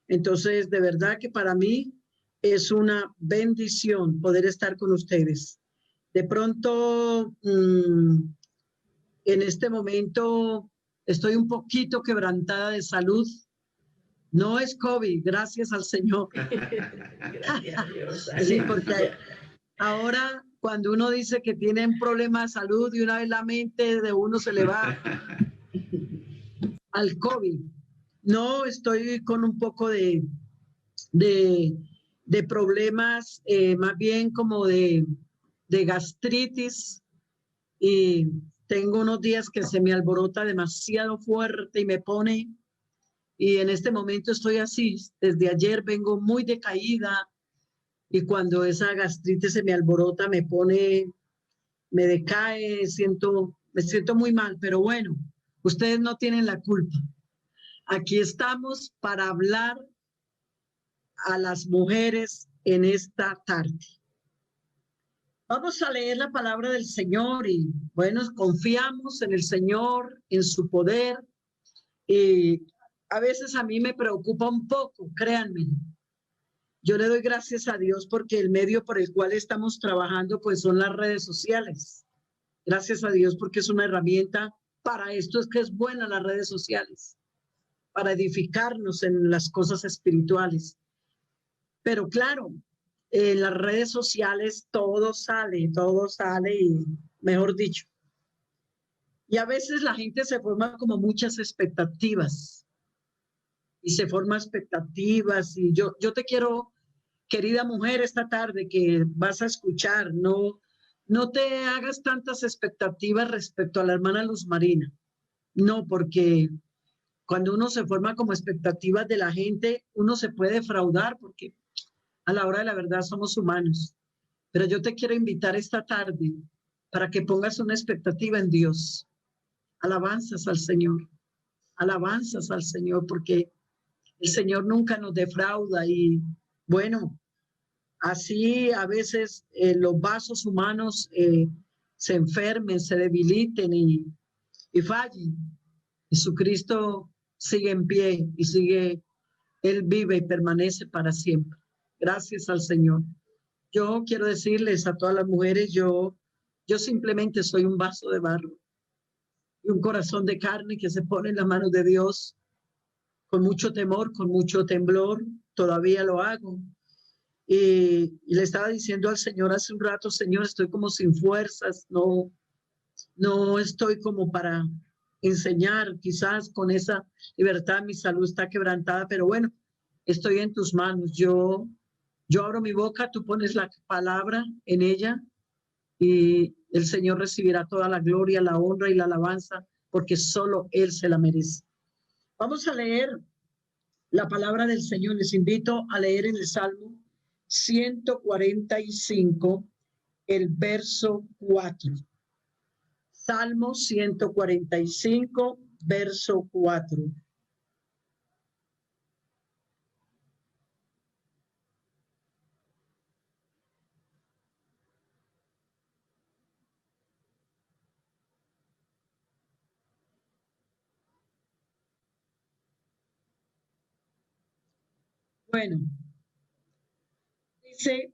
Entonces, de verdad que para mí es una bendición poder estar con ustedes. De pronto, en este momento estoy un poquito quebrantada de salud. No es COVID, gracias al Señor. Gracias a Dios. Sí, porque ahora cuando uno dice que tiene un problema de salud y una vez la mente de uno se le va al COVID. No, estoy con un poco de, de problemas, más bien como de gastritis, y tengo unos días que se me alborota demasiado fuerte y me pone, y en este momento estoy así, desde ayer vengo muy decaída, y cuando esa gastritis se me alborota me pone, me decae, me siento muy mal, pero bueno, ustedes no tienen la culpa. Aquí estamos para hablar a las mujeres en esta tarde. Vamos a leer la palabra del Señor y bueno, confiamos en el Señor, en su poder. Y a veces a mí me preocupa un poco, créanme. Yo le doy gracias a Dios porque el medio por el cual estamos trabajando pues son las redes sociales. Gracias a Dios porque es una herramienta para esto, es que es buena las redes sociales, para edificarnos en las cosas espirituales. Pero claro, en las redes sociales todo sale y mejor dicho. Y a veces la gente se forma como muchas expectativas y se forma expectativas y yo te quiero, querida mujer, esta tarde que vas a escuchar, no te hagas tantas expectativas respecto a la hermana Luz Marina. No, porque cuando uno se forma como expectativas de la gente, uno se puede defraudar porque a la hora de la verdad somos humanos. Pero yo te quiero invitar esta tarde para que pongas una expectativa en Dios. Alabanzas al Señor, porque el Señor nunca nos defrauda y bueno, así a veces los vasos humanos se enfermen, se debiliten y fallen. Jesucristo sigue en pie y sigue, Él vive y permanece para siempre. Gracias al Señor. Yo quiero decirles a todas las mujeres, yo simplemente soy un vaso de barro y un corazón de carne que se pone en las manos de Dios con mucho temor, con mucho temblor, todavía lo hago. Y le estaba diciendo al Señor hace un rato, Señor, estoy como sin fuerzas, no estoy como para enseñar, quizás con esa libertad mi salud está quebrantada, pero bueno, estoy en tus manos. Yo abro mi boca, tú pones la palabra en ella y el Señor recibirá toda la gloria, la honra y la alabanza, porque solo Él se la merece. Vamos a leer la palabra del Señor. Les invito a leer en el Salmo 145, el verso 4. Salmo 145, verso 4. Bueno, dice,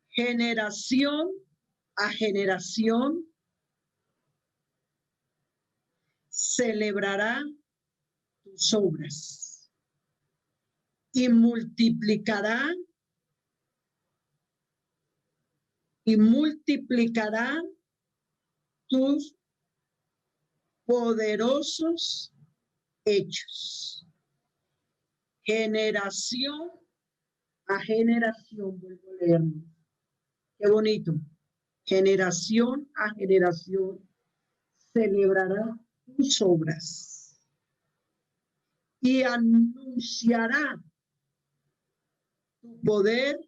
generación a generación celebrará tus obras y multiplicará tus poderosos hechos. Generación a generación, vuelvo a leerlo. Qué bonito. Generación a generación celebrará tus obras y anunciará tu poder,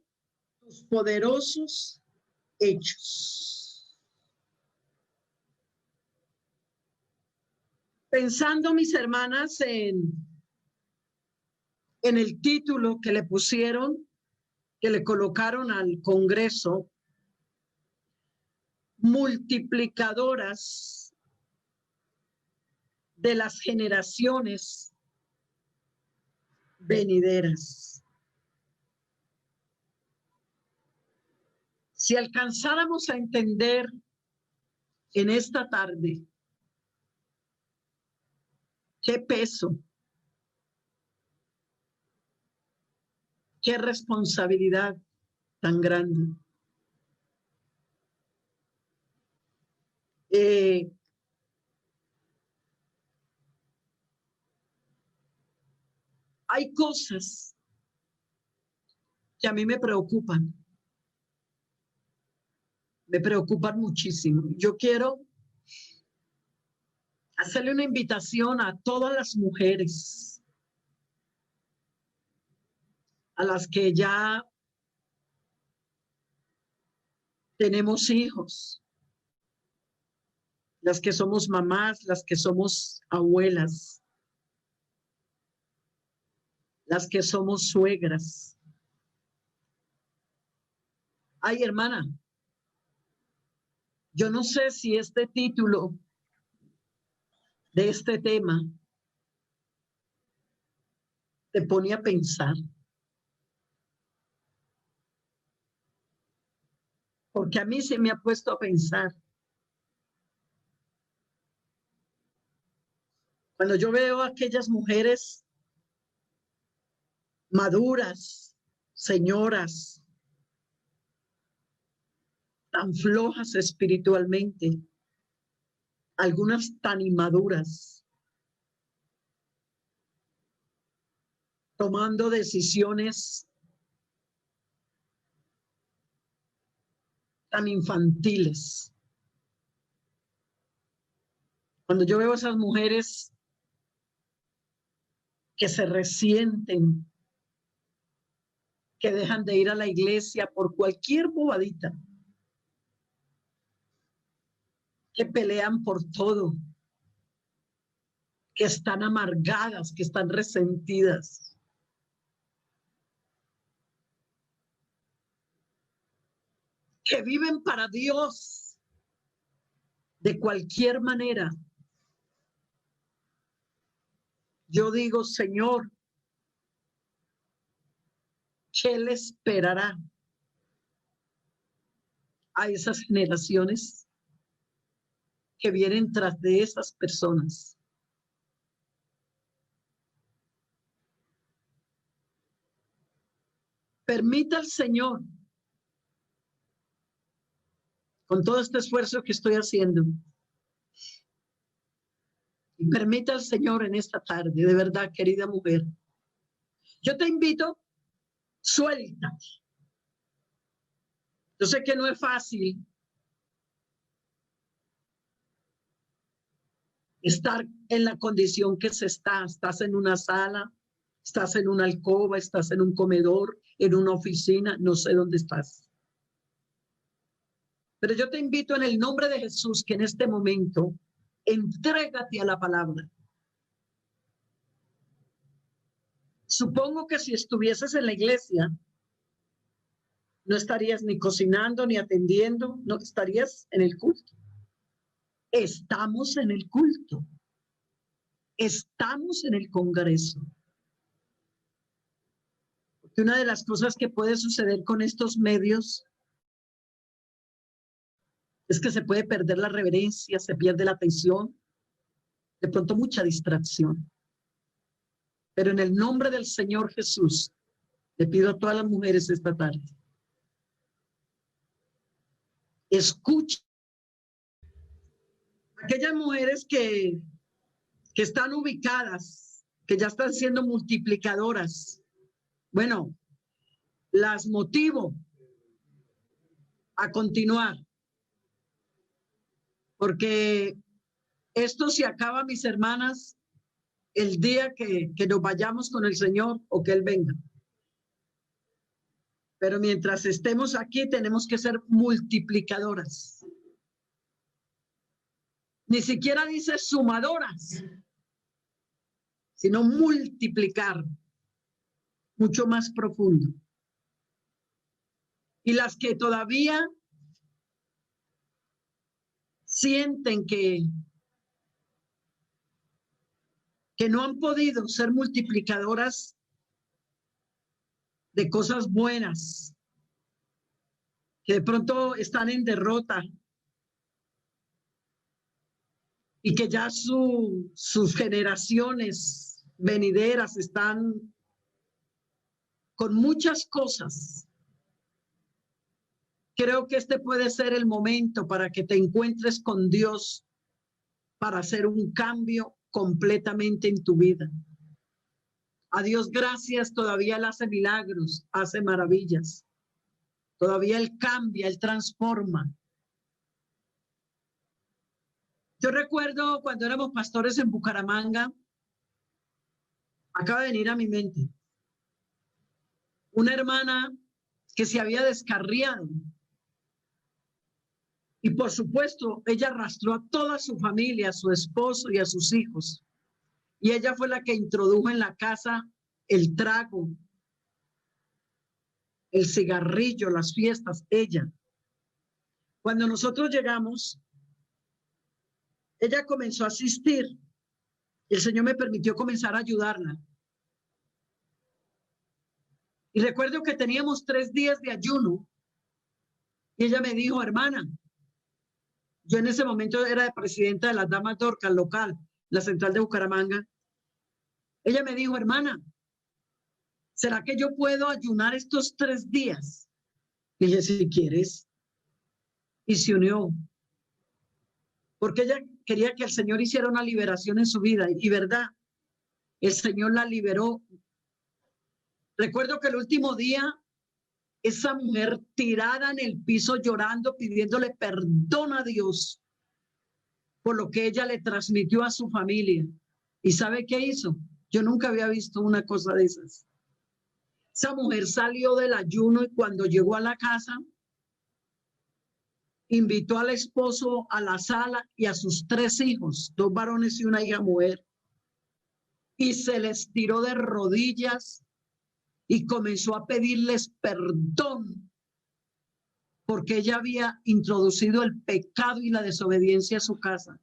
tus poderosos hechos. Pensando, mis hermanas, en el título que le pusieron, que le colocaron al Congreso, multiplicadoras de las generaciones, venideras. Si alcanzáramos a entender en esta tarde qué peso, qué responsabilidad tan grande. Hay cosas que a mí me preocupan muchísimo. Yo quiero hacerle una invitación a todas las mujeres, a las que ya tenemos hijos, las que somos mamás, las que somos abuelas, las que somos suegras. Ay, hermana, yo no sé si este título de este tema te pone a pensar, porque a mí se me ha puesto a pensar. Cuando yo veo a aquellas mujeres maduras, señoras, tan flojas espiritualmente, algunas tan inmaduras, tomando decisiones tan infantiles. Cuando yo veo a esas mujeres que se resienten, que dejan de ir a la iglesia por cualquier bobadita, que pelean por todo, que están amargadas, que están resentidas. Que viven para Dios de cualquier manera. Yo digo, Señor, ¿qué le esperará a esas generaciones que vienen tras de esas personas? Permita al Señor, con todo este esfuerzo que estoy haciendo, y permita al Señor en esta tarde, de verdad, querida mujer, yo te invito, suelta. Yo sé que no es fácil estar en la condición que se está. Estás en una sala, estás en una alcoba, estás en un comedor, en una oficina, no sé dónde estás. Pero yo te invito en el nombre de Jesús que en este momento entrégate a la palabra. Supongo que si estuvieses en la iglesia, no estarías ni cocinando ni atendiendo, no estarías en el culto. Estamos en el culto. Estamos en el congreso. Porque una de las cosas que puede suceder con estos medios es que se puede perder la reverencia, se pierde la atención, de pronto mucha distracción. Pero en el nombre del Señor Jesús, le pido a todas las mujeres esta tarde, escuchen. Aquellas mujeres que están ubicadas, que ya están siendo multiplicadoras, bueno, las motivo a continuar, porque esto se acaba, mis hermanas, el día que nos vayamos con el Señor o que Él venga. Pero mientras estemos aquí tenemos que ser multiplicadoras. Ni siquiera dice sumadoras, sino multiplicar, mucho más profundo. Y las que todavía sienten que no han podido ser multiplicadoras, de cosas buenas, que de pronto están en derrota y que ya sus generaciones venideras están con muchas cosas. Creo que este puede ser el momento para que te encuentres con Dios para hacer un cambio completamente en tu vida. A Dios gracias, todavía Él hace milagros, hace maravillas. Todavía Él cambia, Él transforma. Yo recuerdo cuando éramos pastores en Bucaramanga, acaba de venir a mi mente, una hermana que se había descarriado. Y por supuesto, ella arrastró a toda su familia, a su esposo y a sus hijos. Y ella fue la que introdujo en la casa el trago, el cigarrillo, las fiestas, ella. Cuando nosotros llegamos, ella comenzó a asistir y el Señor me permitió comenzar a ayudarla. Y recuerdo que teníamos 3 días de ayuno y ella me dijo, hermana, yo en ese momento era presidenta de las Damas Dorcas local, la central de Bucaramanga. Ella me dijo, hermana, ¿será que yo puedo ayunar estos 3 días? Y dije, si quieres. Y se unió. Porque ella quería que el Señor hiciera una liberación en su vida. Y verdad, el Señor la liberó. Recuerdo que el último día, esa mujer tirada en el piso llorando, pidiéndole perdón a Dios por lo que ella le transmitió a su familia. ¿Y sabe qué hizo? Yo nunca había visto una cosa de esas. Esa mujer salió del ayuno y cuando llegó a la casa, invitó al esposo a la sala y a sus 3 hijos, 2 varones y una hija mujer, y se les tiró de rodillas y comenzó a pedirles perdón porque ella había introducido el pecado y la desobediencia a su casa.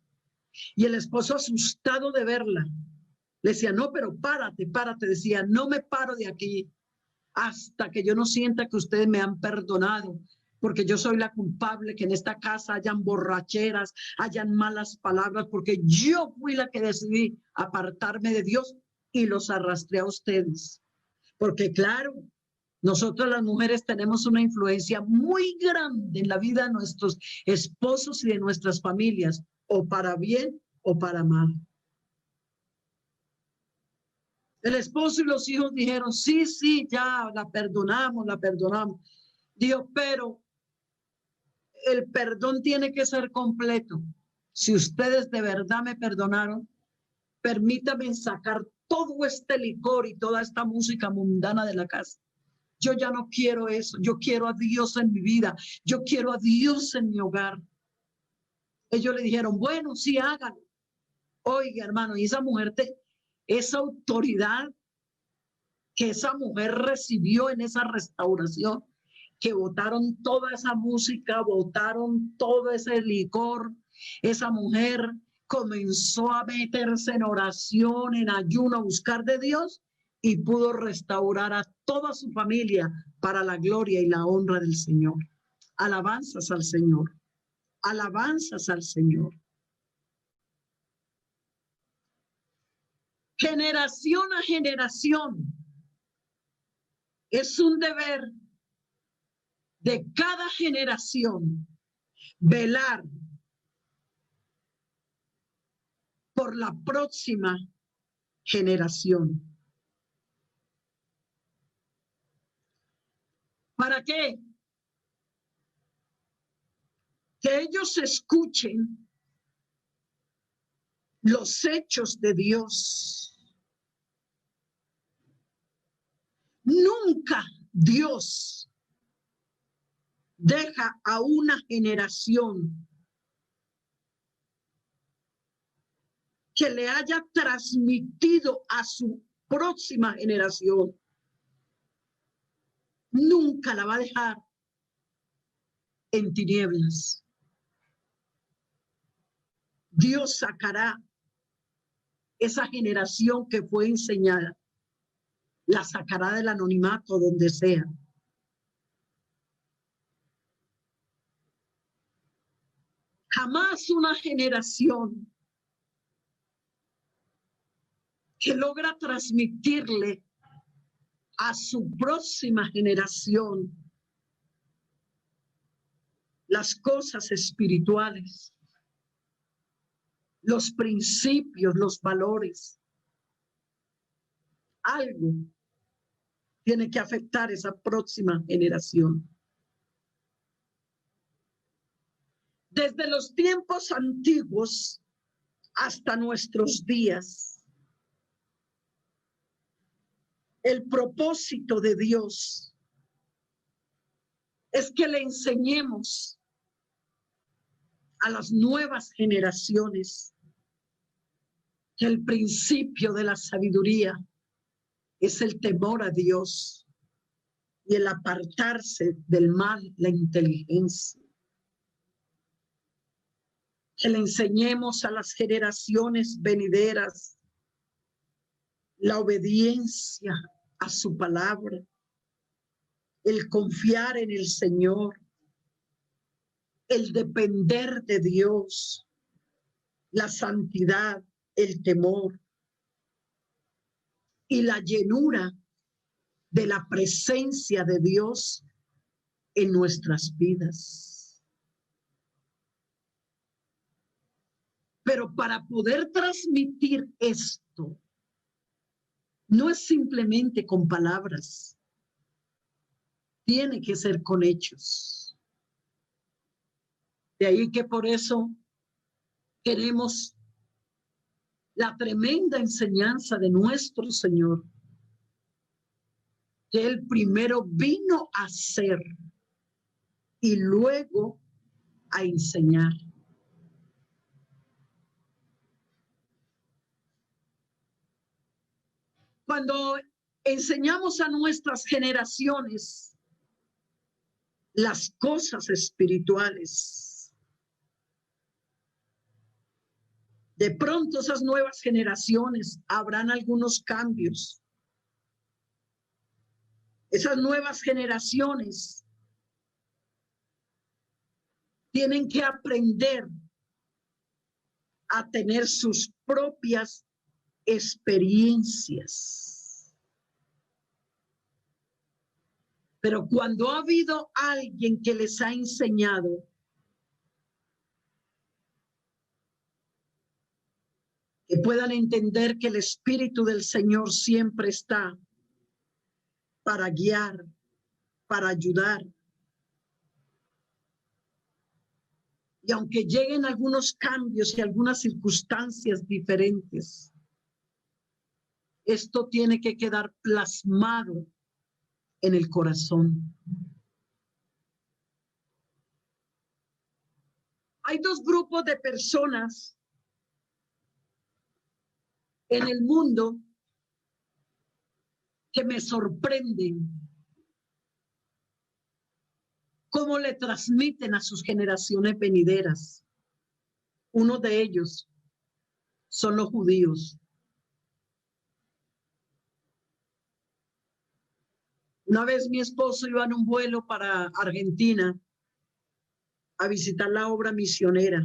Y el esposo, asustado de verla, le decía, no, pero párate, párate. Decía, no me paro de aquí hasta que yo no sienta que ustedes me han perdonado, porque yo soy la culpable que en esta casa hayan borracheras, hayan malas palabras, porque yo fui la que decidí apartarme de Dios y los arrastré a ustedes. Porque claro, nosotros las mujeres tenemos una influencia muy grande en la vida de nuestros esposos y de nuestras familias, o para bien o para mal. El esposo y los hijos dijeron, sí, sí, ya la perdonamos, la perdonamos. Dijo, pero el perdón tiene que ser completo. Si ustedes de verdad me perdonaron, permítame sacar todo este licor y toda esta música mundana de la casa. Yo ya no quiero eso. Yo quiero a Dios en mi vida. Yo quiero a Dios en mi hogar. Ellos le dijeron, bueno, sí, háganlo. Oiga, hermano, y esa mujer, esa autoridad que esa mujer recibió en esa restauración, que botaron toda esa música, botaron todo ese licor, esa mujer comenzó a meterse en oración, en ayuno, a buscar de Dios y pudo restaurar a toda su familia para la gloria y la honra del Señor. Alabanzas al Señor, alabanzas al Señor. Generación a generación, es un deber de cada generación velar por la próxima generación. ¿Para qué? Que ellos escuchen los hechos de Dios. Nunca Dios deja a una generación que le haya transmitido a su próxima generación. Nunca la va a dejar en tinieblas. Dios sacará esa generación que fue enseñada. la sacará del anonimato donde sea. Jamás una generación que logra transmitirle a su próxima generación las cosas espirituales, los principios, los valores. Algo tiene que afectar esa próxima generación. Desde los tiempos antiguos hasta nuestros días, el propósito de Dios es que le enseñemos a las nuevas generaciones que el principio de la sabiduría es el temor a Dios y el apartarse del mal, la inteligencia. Que le enseñemos a las generaciones venideras la obediencia a su palabra, el confiar en el Señor, el depender de Dios, la santidad, el temor y la llenura de la presencia de Dios en nuestras vidas. Pero para poder transmitir esto, no es simplemente con palabras, tiene que ser con hechos. De ahí que por eso queremos la tremenda enseñanza de nuestro Señor, que Él primero vino a ser y luego a enseñar. Cuando enseñamos a nuestras generaciones las cosas espirituales, de pronto esas nuevas generaciones habrán algunos cambios. Esas nuevas generaciones tienen que aprender a tener sus propias experiencias. Pero cuando ha habido alguien que les ha enseñado, que puedan entender que el Espíritu del Señor siempre está para guiar, para ayudar. Y aunque lleguen algunos cambios y algunas circunstancias diferentes, esto tiene que quedar plasmado en el corazón. Hay dos grupos de personas en el mundo que me sorprenden cómo le transmiten a sus generaciones venideras. Uno de ellos son los judíos. Una vez mi esposo iba en un vuelo para Argentina a visitar la obra misionera.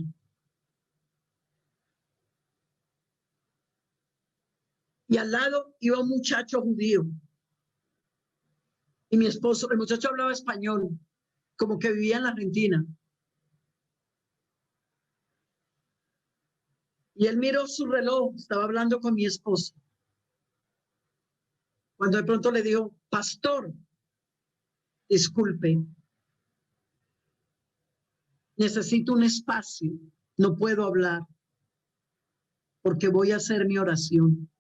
Y al lado iba un muchacho judío. Y mi esposo, el muchacho hablaba español, como que vivía en la Argentina. Y él miró su reloj, estaba hablando con mi esposo. Cuando de pronto le dijo, pastor, disculpe, necesito un espacio, no puedo hablar, porque voy a hacer mi oración.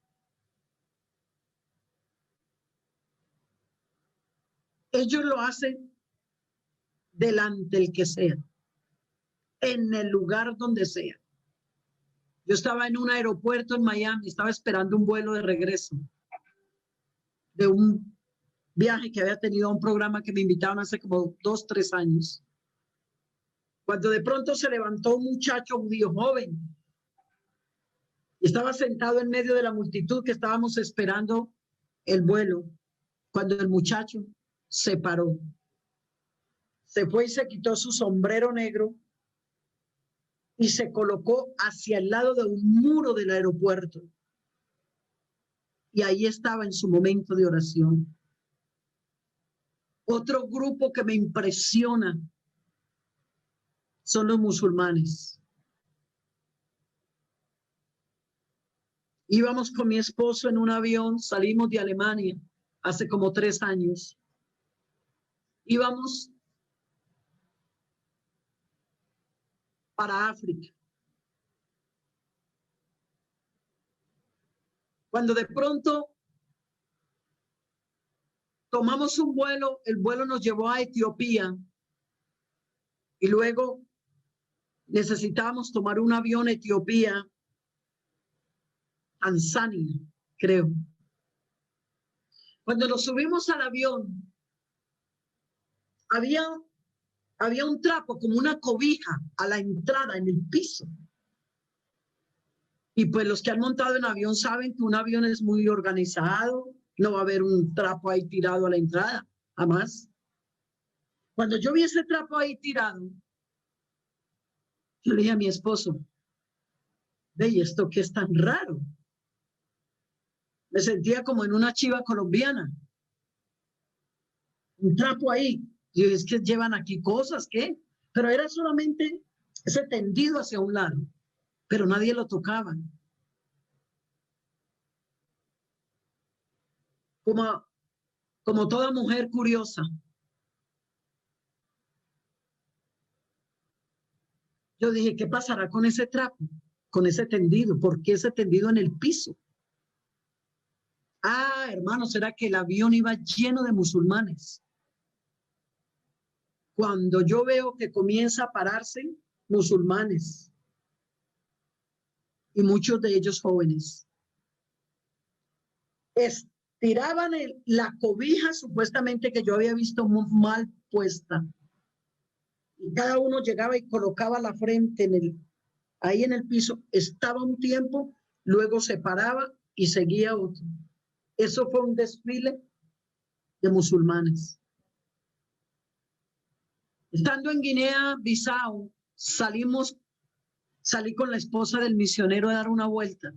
Ellos lo hacen delante del que sea, en el lugar donde sea. Yo estaba en un aeropuerto en Miami, estaba esperando un vuelo de regreso de un viaje que había tenido a un programa que me invitaron hace como 2, 3 años. Cuando de pronto se levantó un muchacho judío joven y estaba sentado en medio de la multitud que estábamos esperando el vuelo. cuando el muchacho se paró, se fue y se quitó su sombrero negro y se colocó hacia el lado de un muro del aeropuerto. Y ahí estaba en su momento de oración. Otro grupo que me impresiona son los musulmanes. Íbamos con mi esposo en un avión, salimos de Alemania hace como 3 años. Íbamos para África. Cuando de pronto tomamos un vuelo, el vuelo nos llevó a Etiopía y luego necesitábamos tomar un avión Etiopía, Tanzania, creo. Cuando nos subimos al avión, había un trapo como una cobija a la entrada en el piso. Y pues los que han montado en avión saben que un avión es muy organizado, no va a haber un trapo ahí tirado a la entrada, jamás. Cuando yo vi ese trapo ahí tirado, yo le dije a mi esposo, ve, ¿y esto qué es tan raro? Me sentía como en una chiva colombiana. Un trapo ahí. Y yo, es que llevan aquí cosas, ¿qué? Pero era solamente ese tendido hacia un lado, pero nadie lo tocaba. Como toda mujer curiosa, yo dije, ¿qué pasará con ese trapo? Con ese tendido. ¿Por qué ese tendido en el piso? Ah, hermano, ¿será que el avión iba lleno de musulmanes? Cuando yo veo que comienza a pararse musulmanes, y muchos de ellos jóvenes, estiraban la cobija supuestamente que yo había visto muy mal puesta, y cada uno llegaba y colocaba la frente ahí en el piso, estaba un tiempo, luego se paraba y seguía otro. Eso fue un desfile de musulmanes. Estando en Guinea-Bissau, salí con la esposa del misionero a dar una vuelta.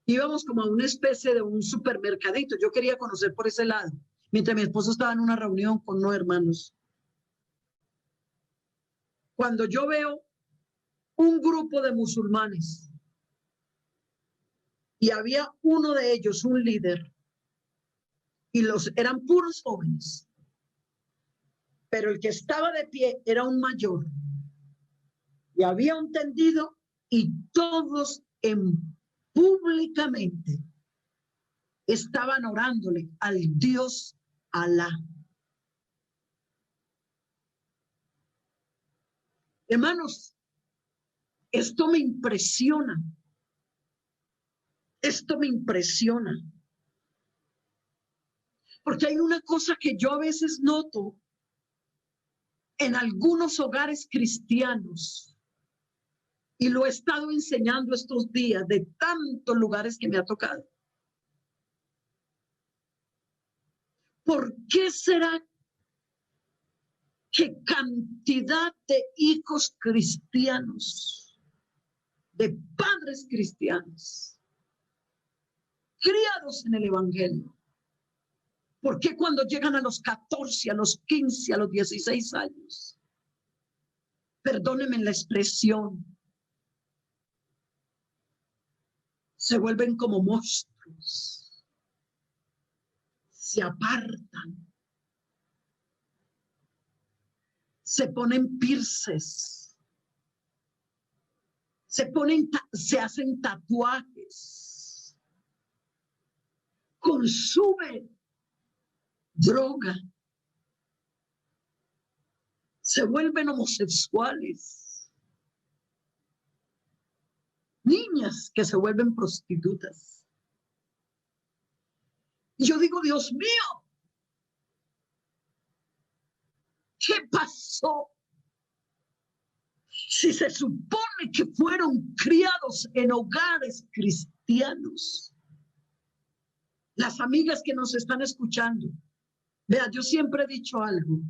Íbamos como a una especie de un supermercadito. Yo quería conocer por ese lado, mientras mi esposo estaba en una reunión con unos hermanos. Cuando yo veo un grupo de musulmanes y había uno de ellos, un líder, y eran puros jóvenes, pero el que estaba de pie era un mayor, y había un tendido y todos públicamente estaban orándole al Dios Alá. Hermanos, esto me impresiona. Esto me impresiona. Porque hay una cosa que yo a veces noto en algunos hogares cristianos, y lo he estado enseñando estos días de tantos lugares que me ha tocado. ¿Por qué será que cantidad de hijos cristianos, de padres cristianos, criados en el evangelio, por qué cuando llegan a los 14, a los 15, a los 16 años, perdónenme la expresión, se vuelven como monstruos, se apartan, se ponen pierces, se hacen tatuajes, consumen droga, se vuelven homosexuales, niñas que se vuelven prostitutas. Y yo digo, Dios mío, ¿qué pasó? Si se supone que fueron criados en hogares cristianos. las amigas que nos están escuchando. Vea, yo siempre he dicho algo.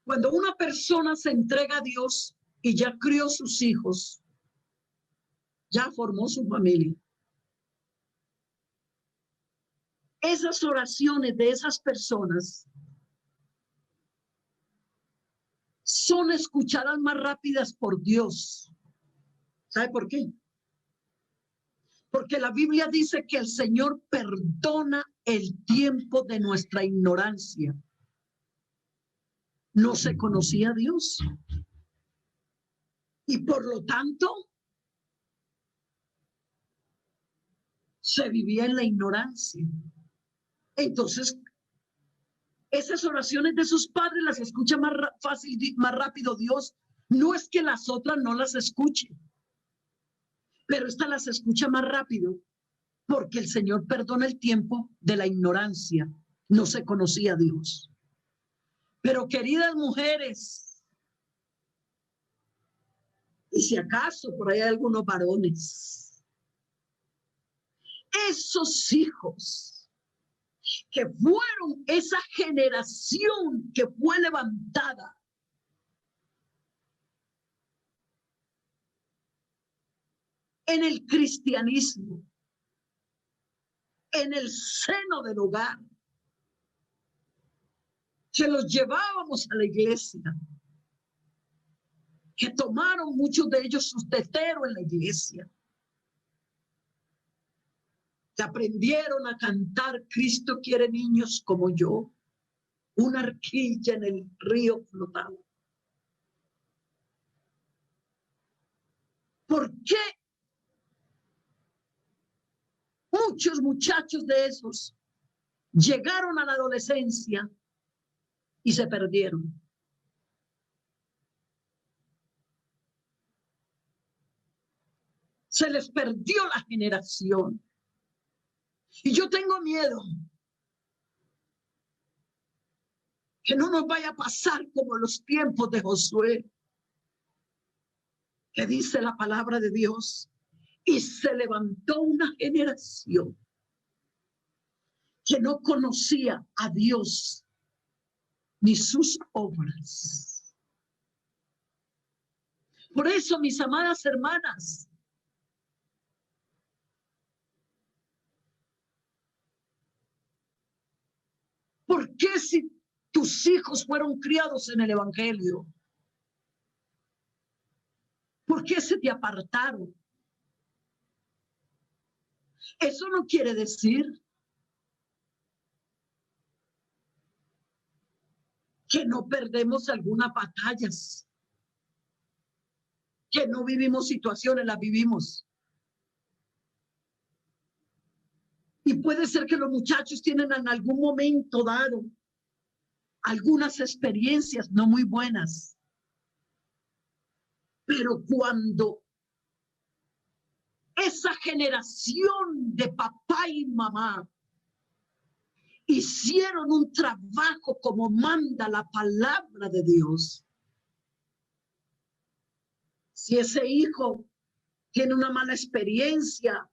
Cuando una persona se entrega a Dios y ya crió sus hijos, ya formó su familia, esas oraciones de esas personas son escuchadas más rápidas por Dios. ¿Sabe por qué? Porque la Biblia dice que el Señor perdona el tiempo de nuestra ignorancia. No se conocía a Dios. Y por lo tanto, se vivía en la ignorancia. Entonces, esas oraciones de sus padres las escucha más fácil, más rápido Dios. No es que las otras no las escuche, pero esta las escucha más rápido porque el Señor perdona el tiempo de la ignorancia. No se conocía a Dios. Pero queridas mujeres, y si acaso por ahí hay algunos varones, esos hijos que fueron esa generación que fue levantada en el cristianismo, en el seno del hogar, que los llevábamos a la iglesia, que tomaron muchos de ellos sus teteros en la iglesia, que aprendieron a cantar Cristo quiere niños como yo, una arquilla en el río flotaba. ¿Por qué muchos muchachos de esos llegaron a la adolescencia y se perdieron? Se les perdió la generación. Y yo tengo miedo que no nos vaya a pasar como los tiempos de Josué, que dice la palabra de Dios, y se levantó una generación que no conocía a Dios ni sus obras. Por eso, mis amadas hermanas, ¿por qué si tus hijos fueron criados en el evangelio, por qué se te apartaron? Eso no quiere decir que no perdemos algunas batallas, que no vivimos situaciones, las vivimos. Y puede ser que los muchachos tienen en algún momento dado algunas experiencias no muy buenas. Pero cuando esa generación de papá y mamá hicieron un trabajo como manda la palabra de Dios, si ese hijo tiene una mala experiencia,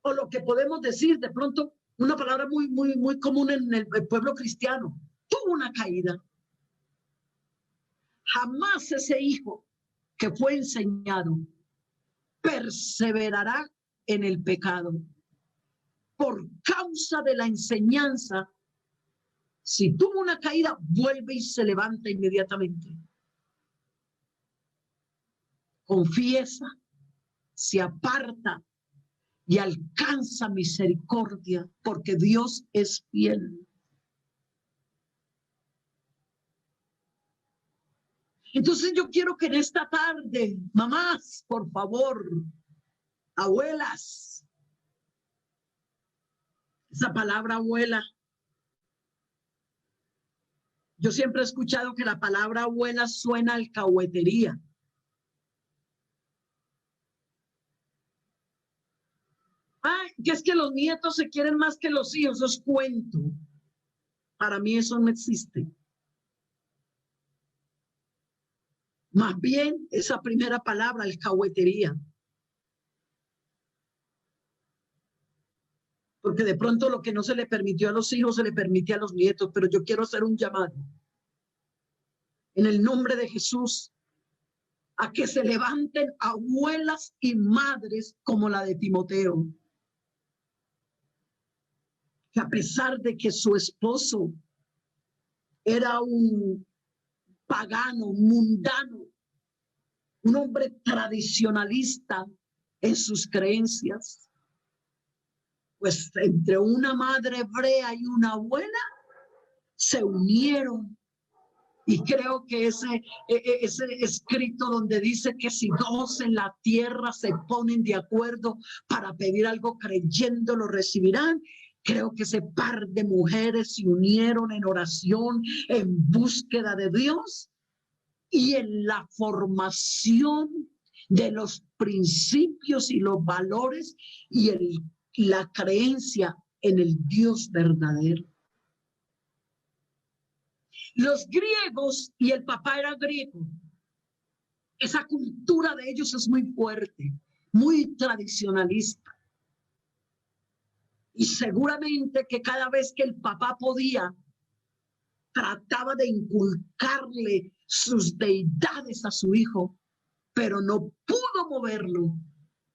o lo que podemos decir de pronto, una palabra muy común en el pueblo cristiano, tuvo una caída, jamás ese hijo que fue enseñado perseverará en el pecado. Por causa de la enseñanza, si tuvo una caída, vuelve y se levanta inmediatamente. Confiesa, se aparta y alcanza misericordia, porque Dios es fiel. Entonces yo quiero que en esta tarde, mamás, por favor, abuelas, esa palabra abuela, yo siempre he escuchado que la palabra abuela suena a alcahuetería. Ay, que es que los nietos se quieren más que los hijos, eso es cuento. Para mí eso no existe. Más bien, esa primera palabra, alcahuetería. Porque de pronto lo que no se le permitió a los hijos se le permite a los nietos, pero yo quiero hacer un llamado en el nombre de Jesús a que se levanten abuelas y madres como la de Timoteo, que a pesar de que su esposo era un pagano, mundano, un hombre tradicionalista en sus creencias, pues entre una madre hebrea y una abuela se unieron. Y creo que ese escrito donde dice que si dos en la tierra se ponen de acuerdo para pedir algo creyendo lo recibirán, creo que ese par de mujeres se unieron en oración, en búsqueda de Dios y en la formación de los principios y los valores y la creencia en el Dios verdadero. Los griegos, y el papá era griego, esa cultura de ellos es muy fuerte, muy tradicionalista. Y seguramente que cada vez que el papá podía, trataba de inculcarle sus deidades a su hijo, pero no pudo moverlo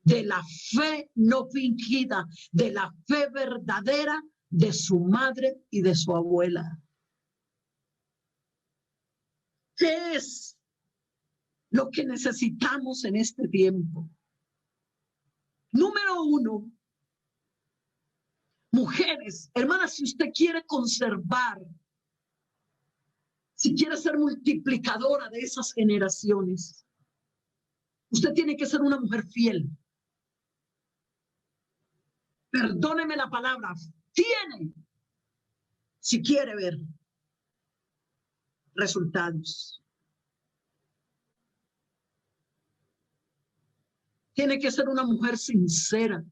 de la fe no fingida, de la fe verdadera de su madre y de su abuela. ¿Qué es lo que necesitamos en este tiempo? Número uno, mujeres, hermanas, si usted quiere conservar, si quiere ser multiplicadora de esas generaciones, usted tiene que ser una mujer fiel. Perdóneme la palabra, tiene, si quiere ver resultados. Tiene que ser una mujer sincera,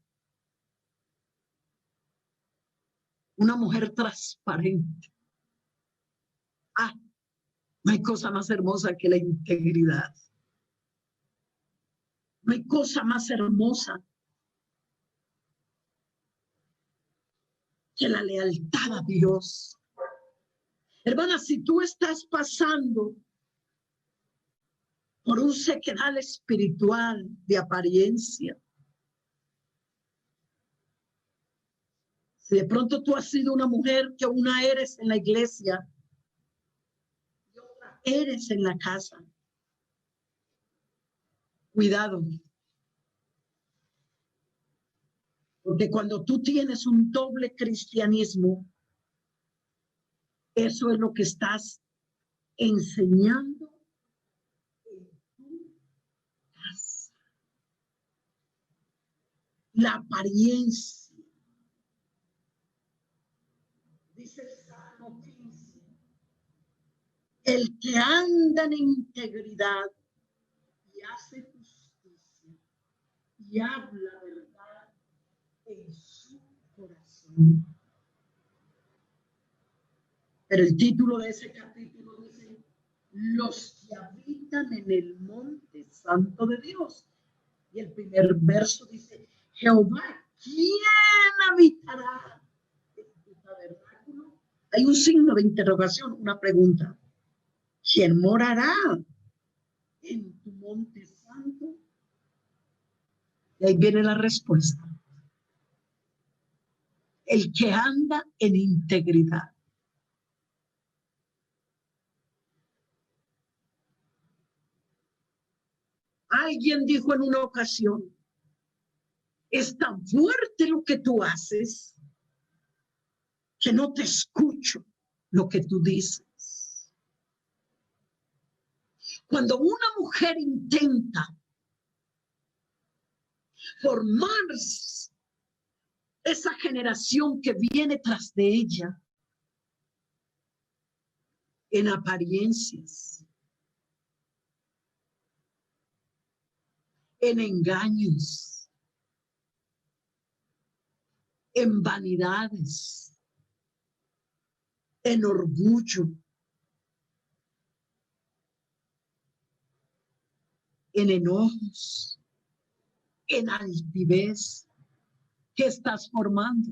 una mujer transparente. Ah, no hay cosa más hermosa que la integridad. No hay cosa más hermosa que la lealtad a Dios. Hermana, si tú estás pasando por un sequedal espiritual de apariencia, si de pronto tú has sido una mujer que una eres en la iglesia y otra eres en la casa, cuidado. Porque cuando tú tienes un doble cristianismo, eso es lo que estás enseñando en tu casa. La apariencia. Dice el Salmo 15. El que anda en integridad y hace justicia y habla verdad en su corazón. Pero el título de ese capítulo dice, los que habitan en el monte santo de Dios. Y el primer verso dice, Jehová, ¿quién habitará en tu tabernáculo? Hay un signo de interrogación, una pregunta. ¿Quién morará en tu monte santo? Y ahí viene la respuesta. El que anda en integridad. Alguien dijo en una ocasión, es tan fuerte lo que tú haces que no te escucho lo que tú dices. Cuando una mujer intenta formar esa generación que viene tras de ella en apariencias, en engaños, en vanidades, en orgullo, en enojos, en altivez. ¿Qué estás formando?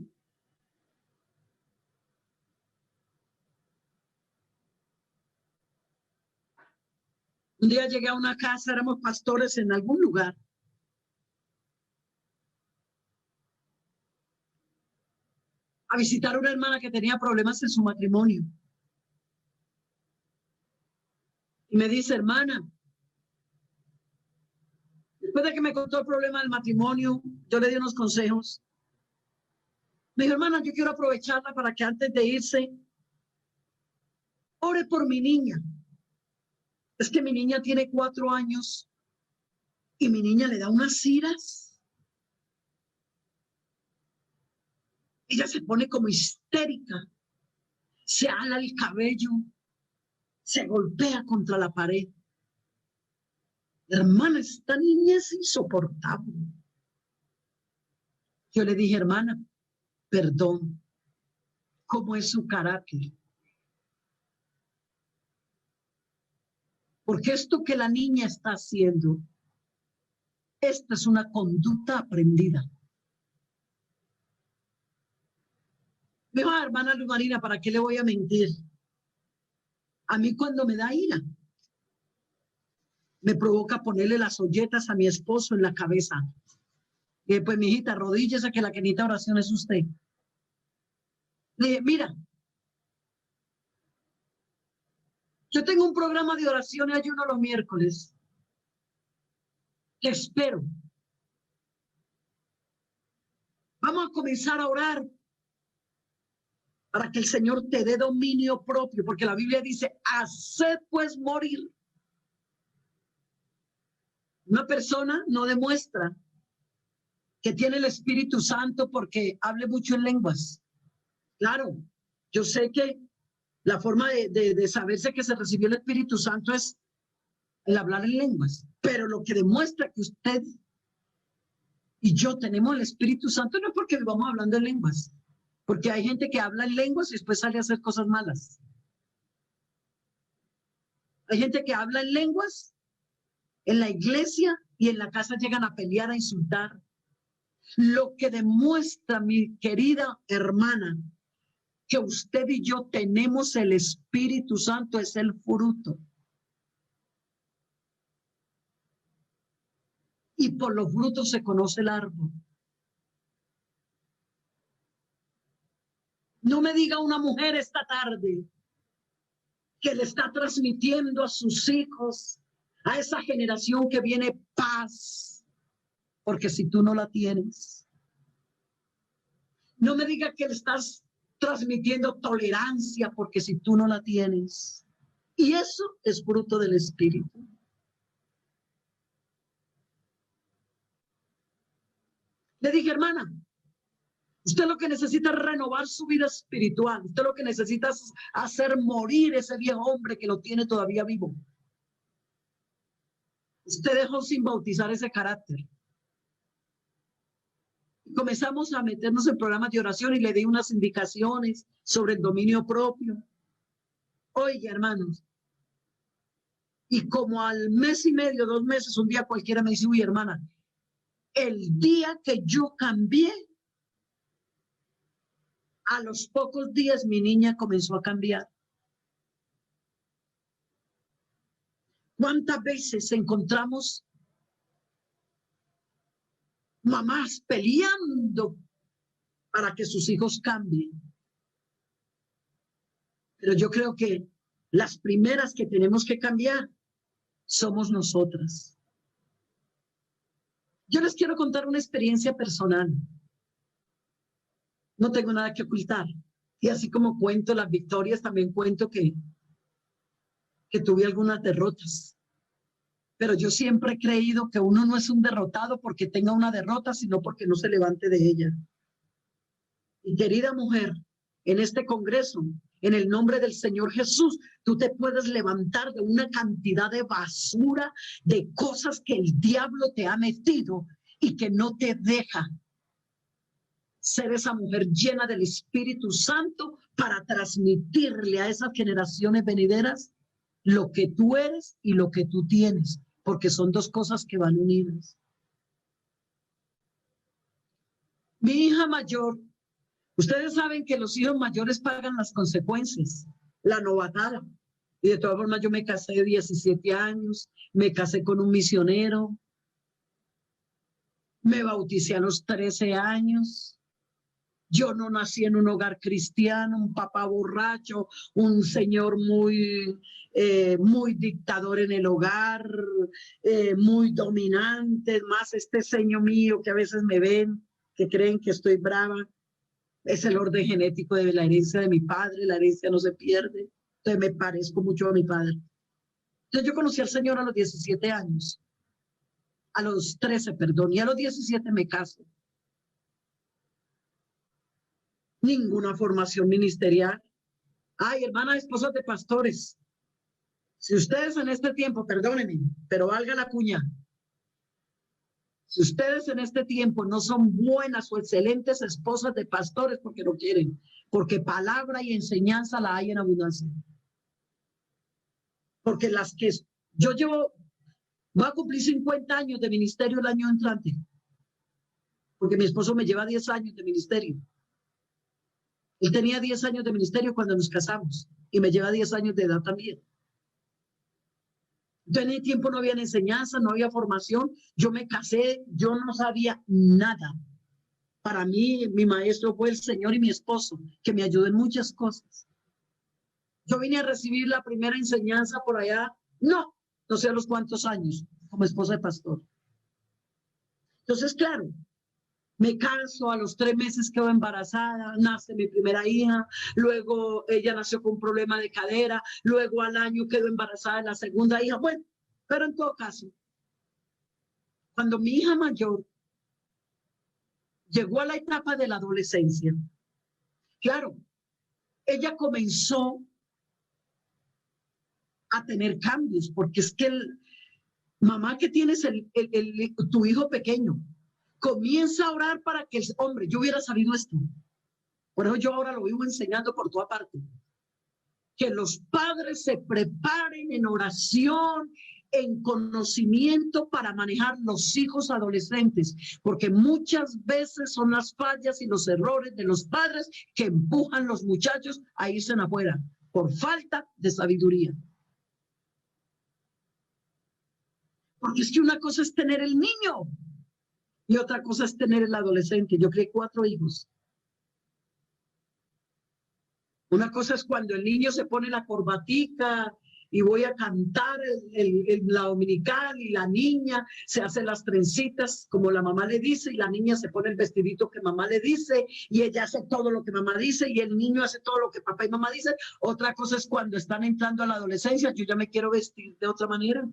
Un día llegué a una casa, éramos pastores en algún lugar. A visitar a una hermana que tenía problemas en su matrimonio. Y me dice, hermana, después de que me contó el problema del matrimonio, yo le di unos consejos. Me dijo, hermana, yo quiero aprovecharla para que antes de irse, ore por mi niña. Es que mi niña tiene 4 años y mi niña le da unas iras. Ella se pone como histérica, se ala el cabello, se golpea contra la pared. Hermana, esta niña es insoportable. Yo le dije, hermana, perdón, ¿cómo es su carácter? Porque esto que la niña está haciendo, esta es una conducta aprendida. Me dijo, hermana Luz Marina, ¿para qué le voy a mentir? A mí cuando me da ira, me provoca ponerle las olletas a mi esposo en la cabeza. Y pues, mi hijita, arrodíllese que la que necesita oración es usted. Le dije, mira, yo tengo un programa de oración y ayuno los miércoles. Te espero. Vamos a comenzar a orar para que el Señor te dé dominio propio, porque la Biblia dice, haced pues morir. Una persona no demuestra que tiene el Espíritu Santo porque hable mucho en lenguas. Claro, yo sé que la forma de saberse que se recibió el Espíritu Santo es el hablar en lenguas, pero lo que demuestra que usted y yo tenemos el Espíritu Santo no es porque vamos hablando en lenguas, porque hay gente que habla en lenguas y después sale a hacer cosas malas. Hay gente que habla en lenguas en la iglesia y en la casa llegan a pelear, a insultar. Lo que demuestra, mi querida hermana, que usted y yo tenemos el Espíritu Santo es el fruto. Y por los frutos se conoce el árbol. No me diga una mujer esta tarde que le está transmitiendo a sus hijos, a esa generación que viene, paz, porque si tú no la tienes. No me diga que le estás transmitiendo tolerancia, porque si tú no la tienes. Y eso es fruto del Espíritu. Le dije, hermana, usted lo que necesita es renovar su vida espiritual. Usted lo que necesita es hacer morir ese viejo hombre que lo tiene todavía vivo. Usted dejó sin bautizar ese carácter. Comenzamos a meternos en programas de oración y le di unas indicaciones sobre el dominio propio. Oiga, hermanos, y como al mes y medio, 2 meses, un día cualquiera me dice, uy, hermana, el día que yo cambié, a los pocos días mi niña comenzó a cambiar. ¿Cuántas veces encontramos mamás peleando para que sus hijos cambien? Pero yo creo que las primeras que tenemos que cambiar somos nosotras. Yo les quiero contar una experiencia personal. No tengo nada que ocultar. Y así como cuento las victorias, también cuento que tuve algunas derrotas. Pero yo siempre he creído que uno no es un derrotado porque tenga una derrota, sino porque no se levante de ella. Y querida mujer, en este congreso, en el nombre del Señor Jesús, tú te puedes levantar de una cantidad de basura, de cosas que el diablo te ha metido y que no te deja ser esa mujer llena del Espíritu Santo para transmitirle a esas generaciones venideras lo que tú eres y lo que tú tienes. porque son dos cosas que van unidas. Mi hija mayor, ustedes saben que los hijos mayores pagan las consecuencias, la novatada. Y de todas formas yo me casé de 17 años, me casé con un misionero, me bauticé a los 13 años. Yo no nací en un hogar cristiano, un papá borracho, un señor muy dictador en el hogar, muy dominante. Más este señor mío que a veces me ven, que creen que estoy brava, es el orden genético de la herencia de mi padre, la herencia no se pierde. Entonces me parezco mucho a mi padre. Entonces yo conocí al Señor a los 17 años, a los 13, perdón, y a los 17 me caso. Ninguna formación ministerial. Ay, hermana, esposas de pastores. Si ustedes en este tiempo, perdónenme, pero valga la cuña. Si ustedes en este tiempo no son buenas o excelentes esposas de pastores porque no quieren, porque palabra y enseñanza la hay en abundancia. Porque las que yo llevo, voy a cumplir 50 años de ministerio el año entrante, porque mi esposo me lleva 10 años de ministerio. Él tenía 10 años de ministerio cuando nos casamos y me lleva 10 años de edad también. Entonces en ese tiempo no había enseñanza, no había formación. Yo me casé, yo no sabía nada. Para mí, mi maestro fue el Señor y mi esposo, que me ayudó en muchas cosas. Yo vine a recibir la primera enseñanza por allá, no sé a los cuántos años, como esposa de pastor. Entonces, claro, me caso, a los 3 meses quedo embarazada, nace mi primera hija, luego ella nació con un problema de cadera, luego al año quedo embarazada de la segunda hija. Bueno, pero en todo caso, cuando mi hija mayor llegó a la etapa de la adolescencia, claro, ella comenzó a tener cambios, porque es que mamá que tienes tu hijo pequeño, comienza a orar para que el hombre, yo hubiera sabido esto. Por eso yo ahora lo vivo enseñando por toda parte. Que los padres se preparen en oración, en conocimiento para manejar los hijos adolescentes, porque muchas veces son las fallas y los errores de los padres que empujan a los muchachos a irse afuera por falta de sabiduría. Porque es que una cosa es tener el niño y otra cosa es tener el adolescente. Yo crié 4 hijos. Una cosa es cuando el niño se pone la corbatica y voy a cantar la dominical y la niña se hace las trencitas como la mamá le dice y la niña se pone el vestidito que mamá le dice y ella hace todo lo que mamá dice y el niño hace todo lo que papá y mamá dicen. Otra cosa es cuando están entrando a la adolescencia, yo ya me quiero vestir de otra manera.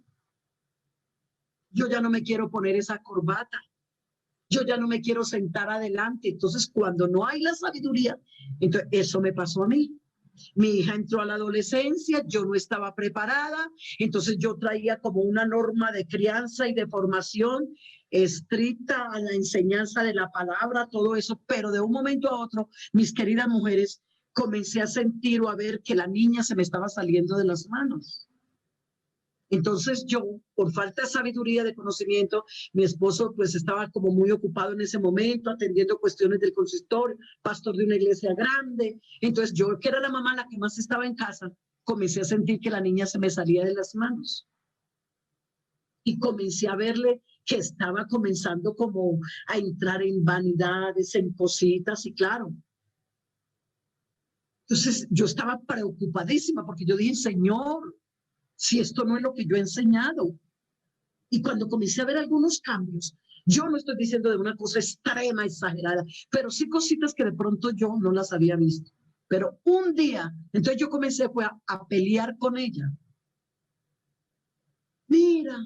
Yo ya no me quiero poner esa corbata. Yo ya no me quiero sentar adelante. Entonces, cuando no hay la sabiduría, entonces eso me pasó a mí. Mi hija entró a la adolescencia, yo no estaba preparada, entonces yo traía como una norma de crianza y de formación estricta a la enseñanza de la palabra, todo eso, pero de un momento a otro, mis queridas mujeres, comencé a sentir o a ver que la niña se me estaba saliendo de las manos. Entonces yo, por falta de sabiduría, de conocimiento, mi esposo pues estaba como muy ocupado en ese momento, atendiendo cuestiones del consistorio, pastor de una iglesia grande. Entonces yo, que era la mamá la que más estaba en casa, comencé a sentir que la niña se me salía de las manos. Y comencé a verle que estaba comenzando como a entrar en vanidades, en cositas, y claro. Entonces yo estaba preocupadísima porque yo dije, Señor, si esto no es lo que yo he enseñado. Y cuando comencé a ver algunos cambios, yo no estoy diciendo de una cosa extrema, exagerada, pero sí cositas que de pronto yo no las había visto. Pero un día, entonces yo comencé a pelear con ella. Mira,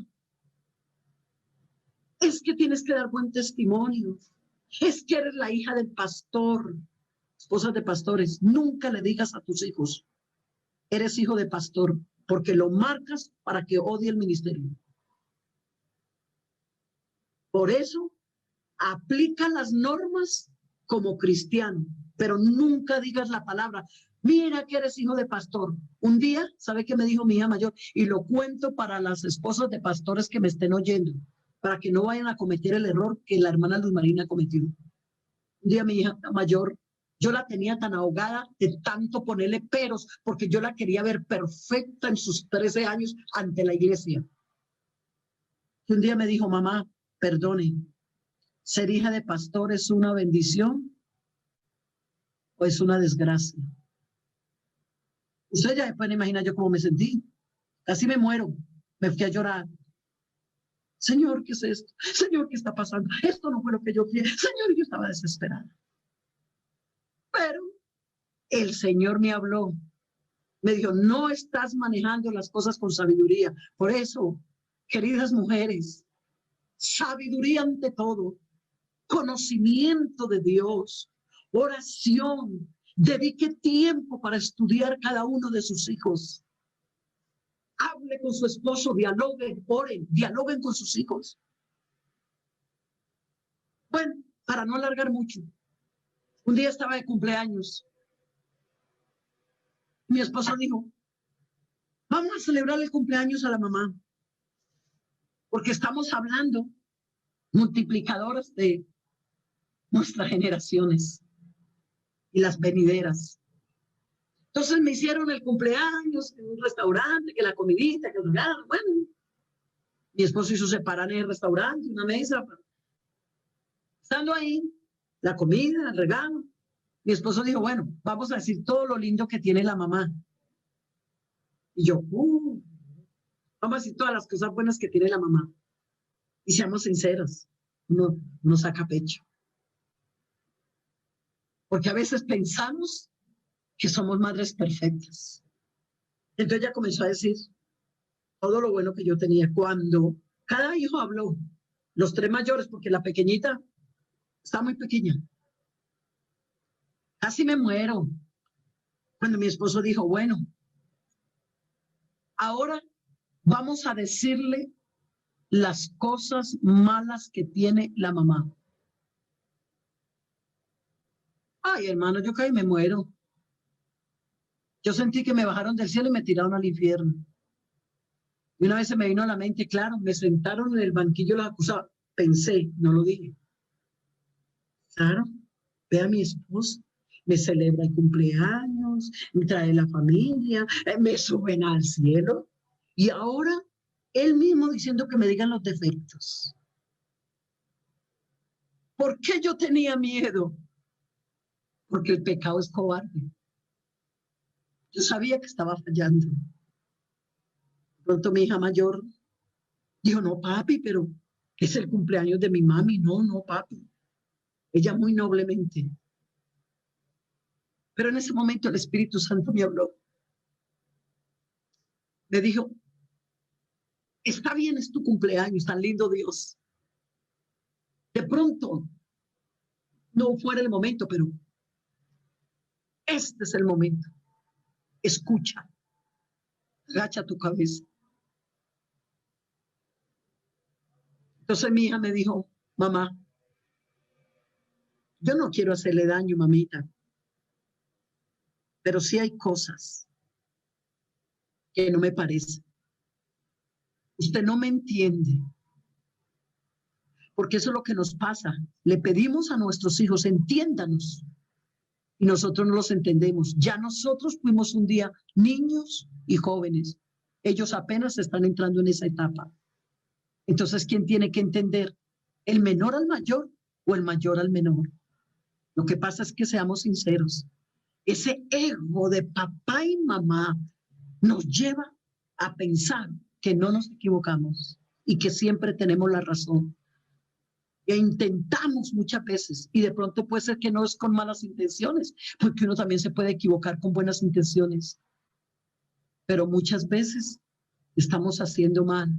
es que tienes que dar buen testimonio. Es que eres la hija del pastor. Esposas de pastores, nunca le digas a tus hijos, eres hijo de pastor, porque lo marcas para que odie el ministerio. Por eso, aplica las normas como cristiano, pero nunca digas la palabra. Mira que eres hijo de pastor. Un día, ¿sabe qué me dijo mi hija mayor? Y lo cuento para las esposas de pastores que me estén oyendo, para que no vayan a cometer el error que la hermana Luz Marina cometió. Un día mi hija mayor, yo la tenía tan ahogada de tanto ponerle peros, porque yo la quería ver perfecta en sus 13 años ante la iglesia. Y un día me dijo, mamá, perdone, ¿ser hija de pastor es una bendición o es una desgracia? Ustedes ya se pueden imaginar yo cómo me sentí. Casi me muero. Me fui a llorar. Señor, ¿qué es esto? Señor, ¿qué está pasando? Esto no fue lo que yo quería. Señor, yo estaba desesperada. Pero el Señor me habló. Me dijo, no estás manejando las cosas con sabiduría. Por eso, queridas mujeres, sabiduría ante todo, conocimiento de Dios, oración. Dedique tiempo para estudiar cada uno de sus hijos. Hable con su esposo, dialoguen, oren, dialoguen con sus hijos. Bueno, para no alargar mucho, un día estaba de cumpleaños. Mi esposo dijo, vamos a celebrar el cumpleaños a la mamá, porque estamos hablando multiplicadoras de nuestras generaciones y las venideras. Entonces me hicieron el cumpleaños en un restaurante, que la comidita, que el regalo, bueno. Mi esposo hizo separar en el restaurante una mesa. Estando ahí, la comida, el regalo, mi esposo dijo, bueno, vamos a decir todo lo lindo que tiene la mamá. Y yo, vamos a decir todas las cosas buenas que tiene la mamá. Y seamos sinceros, no saca pecho. Porque a veces pensamos que somos madres perfectas. Entonces ella comenzó a decir todo lo bueno que yo tenía. Cuando cada hijo habló, los 3 mayores, porque la pequeñita está muy pequeña. Casi me muero. Cuando mi esposo dijo, bueno, ahora vamos a decirle las cosas malas que tiene la mamá. Ay, hermano, yo caí y me muero. Yo sentí que me bajaron del cielo y me tiraron al infierno. Y una vez se me vino a la mente, claro, me sentaron en el banquillo los acusados. Pensé, no lo dije. Claro, ve a mi esposo, me celebra el cumpleaños, me trae la familia, me suben al cielo. Y ahora, él mismo diciendo que me digan los defectos. ¿Por qué yo tenía miedo? Porque el pecado es cobarde. Yo sabía que estaba fallando. De pronto mi hija mayor dijo, no, papi, pero es el cumpleaños de mi mami. No, papi. Ella muy noblemente. Pero en ese momento el Espíritu Santo me habló. Me dijo, está bien, es tu cumpleaños, tan lindo Dios. De pronto, no fuera el momento, pero este es el momento. Escucha, agacha tu cabeza. Entonces mi hija me dijo, mamá, yo no quiero hacerle daño, mamita, pero sí hay cosas que no me parecen. Usted no me entiende, porque eso es lo que nos pasa. Le pedimos a nuestros hijos, entiéndanos, y nosotros no los entendemos. Ya nosotros fuimos un día niños y jóvenes. Ellos apenas están entrando en esa etapa. Entonces, ¿quién tiene que entender? ¿El menor al mayor o el mayor al menor? Lo que pasa es que seamos sinceros. Ese ego de papá y mamá nos lleva a pensar que no nos equivocamos y que siempre tenemos la razón. E intentamos muchas veces, y de pronto puede ser que no es con malas intenciones, porque uno también se puede equivocar con buenas intenciones. Pero muchas veces estamos haciendo mal.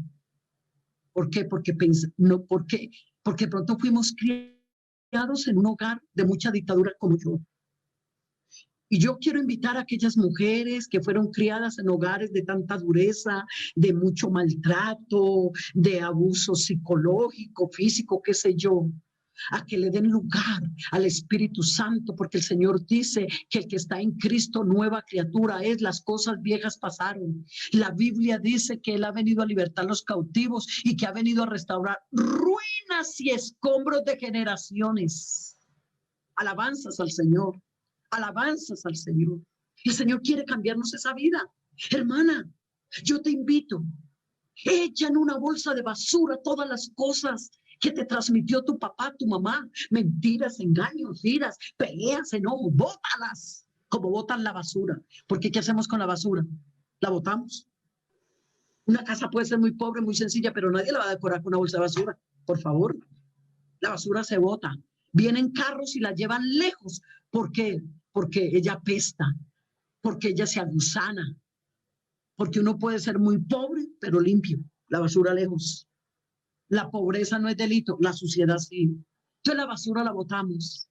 ¿Por qué? Porque de pronto fuimos criados en un hogar de mucha dictadura como yo. Y yo quiero invitar a aquellas mujeres que fueron criadas en hogares de tanta dureza, de mucho maltrato, de abuso psicológico, físico, qué sé yo, a que le den lugar al Espíritu Santo, porque el Señor dice que el que está en Cristo nueva criatura es, las cosas viejas pasaron. La Biblia dice que Él ha venido a libertar a los cautivos y que ha venido a restaurar ruinas y escombros de generaciones. Alabanzas al Señor, alabanzas al Señor. El Señor quiere cambiarnos esa vida. Hermana, yo te invito, echa en una bolsa de basura todas las cosas que te transmitió tu papá, tu mamá, mentiras, engaños, iras, peleas, enojos, bótalas como botan la basura. Porque ¿qué hacemos con la basura? La botamos. Una casa puede ser muy pobre, muy sencilla, pero nadie la va a decorar con una bolsa de basura. Por favor, la basura se bota. Vienen carros y la llevan lejos. ¿Por qué? Porque ella apesta, porque ella se agusana, porque uno puede ser muy pobre, pero limpio. La basura lejos. La pobreza no es delito, la suciedad sí. Entonces la basura la botamos.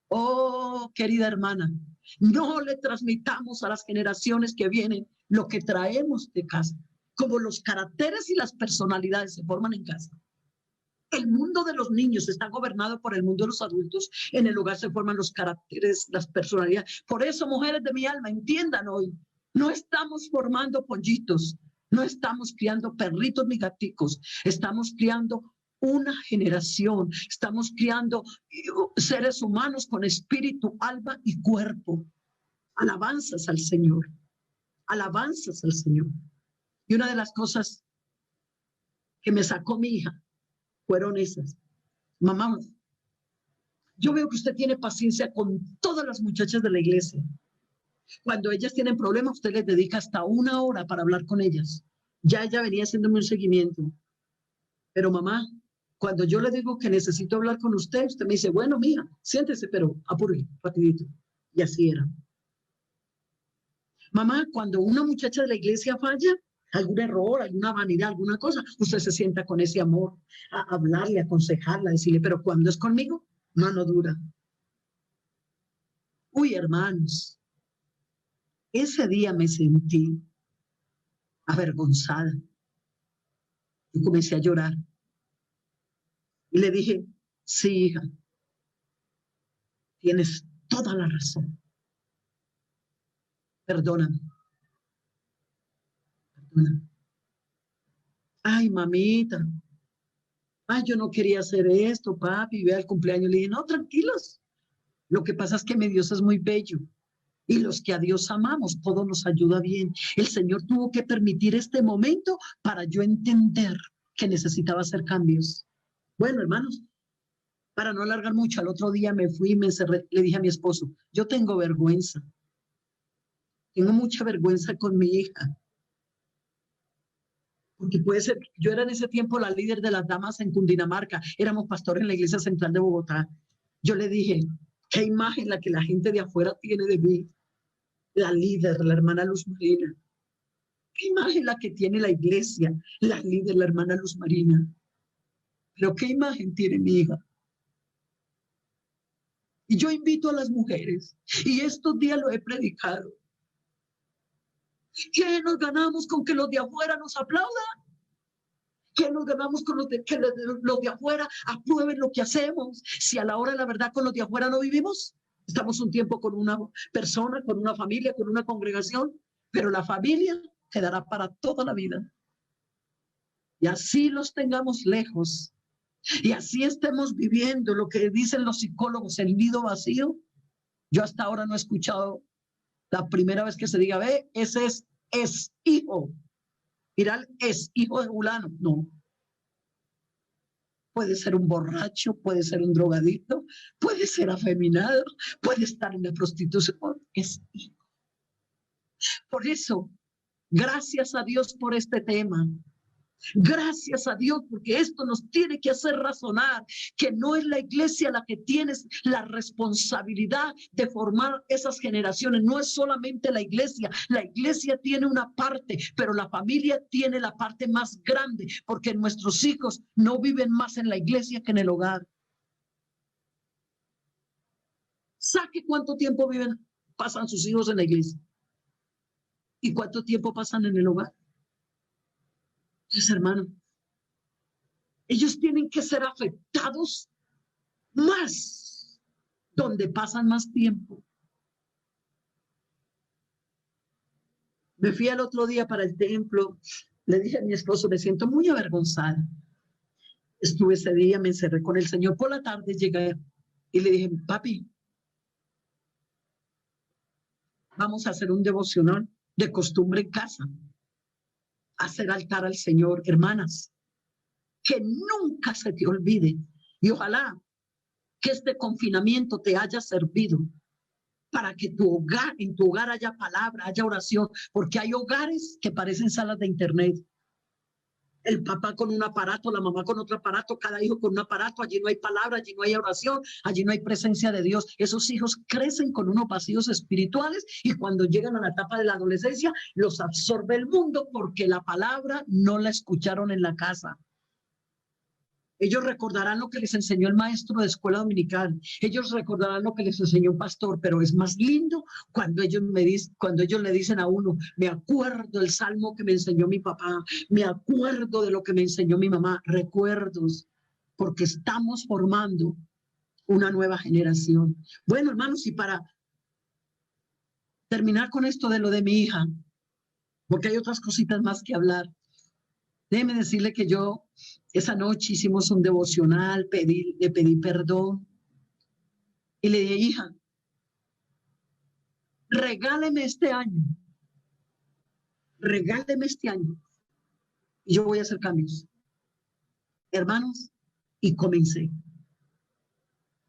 Oh, querida hermana, no le transmitamos a las generaciones que vienen lo que traemos de casa, como los caracteres y las personalidades se forman en casa. El mundo de los niños está gobernado por el mundo de los adultos. En el hogar se forman los caracteres, las personalidades. Por eso, mujeres de mi alma, entiendan hoy, no estamos formando pollitos, no estamos criando perritos ni gaticos, estamos criando una generación, estamos criando seres humanos con espíritu, alma y cuerpo. Alabanzas al Señor, alabanzas al Señor. Y una de las cosas que me sacó mi hija fueron esas. Mamá, yo veo que usted tiene paciencia con todas las muchachas de la iglesia. Cuando ellas tienen problemas, usted les dedica hasta 1 hora para hablar con ellas. Ya ella venía haciéndome un seguimiento. Pero mamá, cuando yo le digo que necesito hablar con usted, usted me dice, bueno, mija, siéntese, pero apure, rapidito. Y así era. Mamá, cuando una muchacha de la iglesia falla, algún error, alguna vanidad, alguna cosa, usted se sienta con ese amor a hablarle, a aconsejarla, a decirle, pero cuando es conmigo, mano dura. Uy, hermanos, ese día me sentí avergonzada. Yo comencé a llorar. Y le dije, sí, hija, tienes toda la razón. Perdóname. Perdóname. Ay, mamita. Ay, yo no quería hacer esto, papi. Ve al cumpleaños. Le dije, no, tranquilos. Lo que pasa es que mi Dios es muy bello. Y los que a Dios amamos, todo nos ayuda bien. El Señor tuvo que permitir este momento para yo entender que necesitaba hacer cambios. Bueno, hermanos, para no alargar mucho, al otro día me fui y me encerré. Le dije a mi esposo, yo tengo vergüenza. Tengo mucha vergüenza con mi hija. Porque puede ser, yo era en ese tiempo la líder de las damas en Cundinamarca. Éramos pastores en la iglesia central de Bogotá. Yo le dije, qué imagen la que la gente de afuera tiene de mí. La líder, la hermana Luz Marina. Qué imagen la que tiene la iglesia, la líder, la hermana Luz Marina. Pero qué imagen tiene mi hija. Y yo invito a las mujeres, y estos días lo he predicado. ¿Qué nos ganamos con que los de afuera nos aplaudan? ¿Qué nos ganamos con que los de afuera aprueben lo que hacemos? Si a la hora de la verdad con los de afuera no vivimos, estamos un tiempo con una persona, con una familia, con una congregación, pero la familia quedará para toda la vida. Y así los tengamos lejos, y así estemos viviendo lo que dicen los psicólogos, el nido vacío. Yo hasta ahora no he escuchado la primera vez que se diga, ve, ese es hijo. Mira, es hijo de fulano. No. Puede ser un borracho, puede ser un drogadicto, puede ser afeminado, puede estar en la prostitución. Es hijo. Por eso, gracias a Dios por este tema. Gracias a Dios, porque esto nos tiene que hacer razonar que no es la iglesia la que tiene la responsabilidad de formar esas generaciones. No es solamente la iglesia tiene una parte, pero la familia tiene la parte más grande, porque nuestros hijos no viven más en la iglesia que en el hogar. ¿Sabe cuánto tiempo pasan sus hijos en la iglesia? ¿Y cuánto tiempo pasan en el hogar? Entonces, hermano, Ellos tienen que ser afectados más, donde pasan más tiempo. Me fui al otro día para el templo, le dije a mi esposo, me siento muy avergonzada. Estuve ese día, me encerré con el Señor. Por la tarde llegué y le dije, papi, vamos a hacer un devocional de costumbre en casa, hacer altar al Señor, hermanas, que nunca se te olvide. Y ojalá que este confinamiento te haya servido para que en tu hogar haya palabra, haya oración, porque hay hogares que parecen salas de internet. El papá con un aparato, la mamá con otro aparato, cada hijo con un aparato, allí no hay palabra, allí no hay oración, allí no hay presencia de Dios. Esos hijos crecen con unos vacíos espirituales y cuando llegan a la etapa de la adolescencia los absorbe el mundo porque la palabra no la escucharon en la casa. Ellos recordarán lo que les enseñó el maestro de escuela dominical. Ellos recordarán lo que les enseñó un pastor, pero es más lindo cuando ellos le dicen a uno, me acuerdo el salmo que me enseñó mi papá, me acuerdo de lo que me enseñó mi mamá. Recuerdos, porque estamos formando una nueva generación. Bueno, hermanos, y para terminar con esto de lo de mi hija, porque hay otras cositas más que hablar. Déjeme decirle que esa noche hicimos un devocional, le pedí perdón y le dije, hija, regáleme este año y yo voy a hacer cambios. Hermanos, y comencé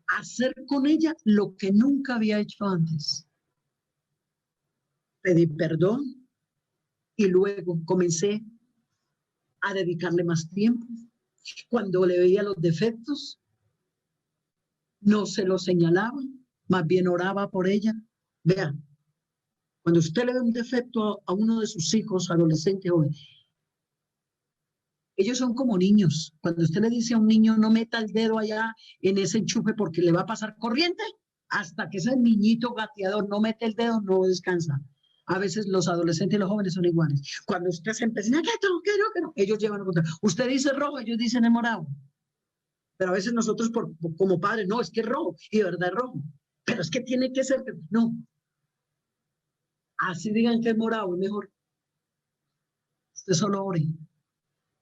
a hacer con ella lo que nunca había hecho antes. Pedí perdón y luego comencé a dedicarle más tiempo. Cuando le veía los defectos, no se los señalaba, más bien oraba por ella. Vean, cuando usted le ve un defecto a uno de sus hijos, adolescentes, ellos son como niños. Cuando usted le dice a un niño, no meta el dedo allá en ese enchufe porque le va a pasar corriente, hasta que ese niñito gateador no mete el dedo, no descansa. A veces los adolescentes y los jóvenes son iguales. Cuando usted se empieza, que no, ellos llevan a contar. Usted dice rojo, ellos dicen es morado. Pero a veces nosotros como padres, no, es que es rojo, y de verdad es rojo. Pero es que tiene que ser, no. Así digan que es morado, es mejor. Usted solo ore.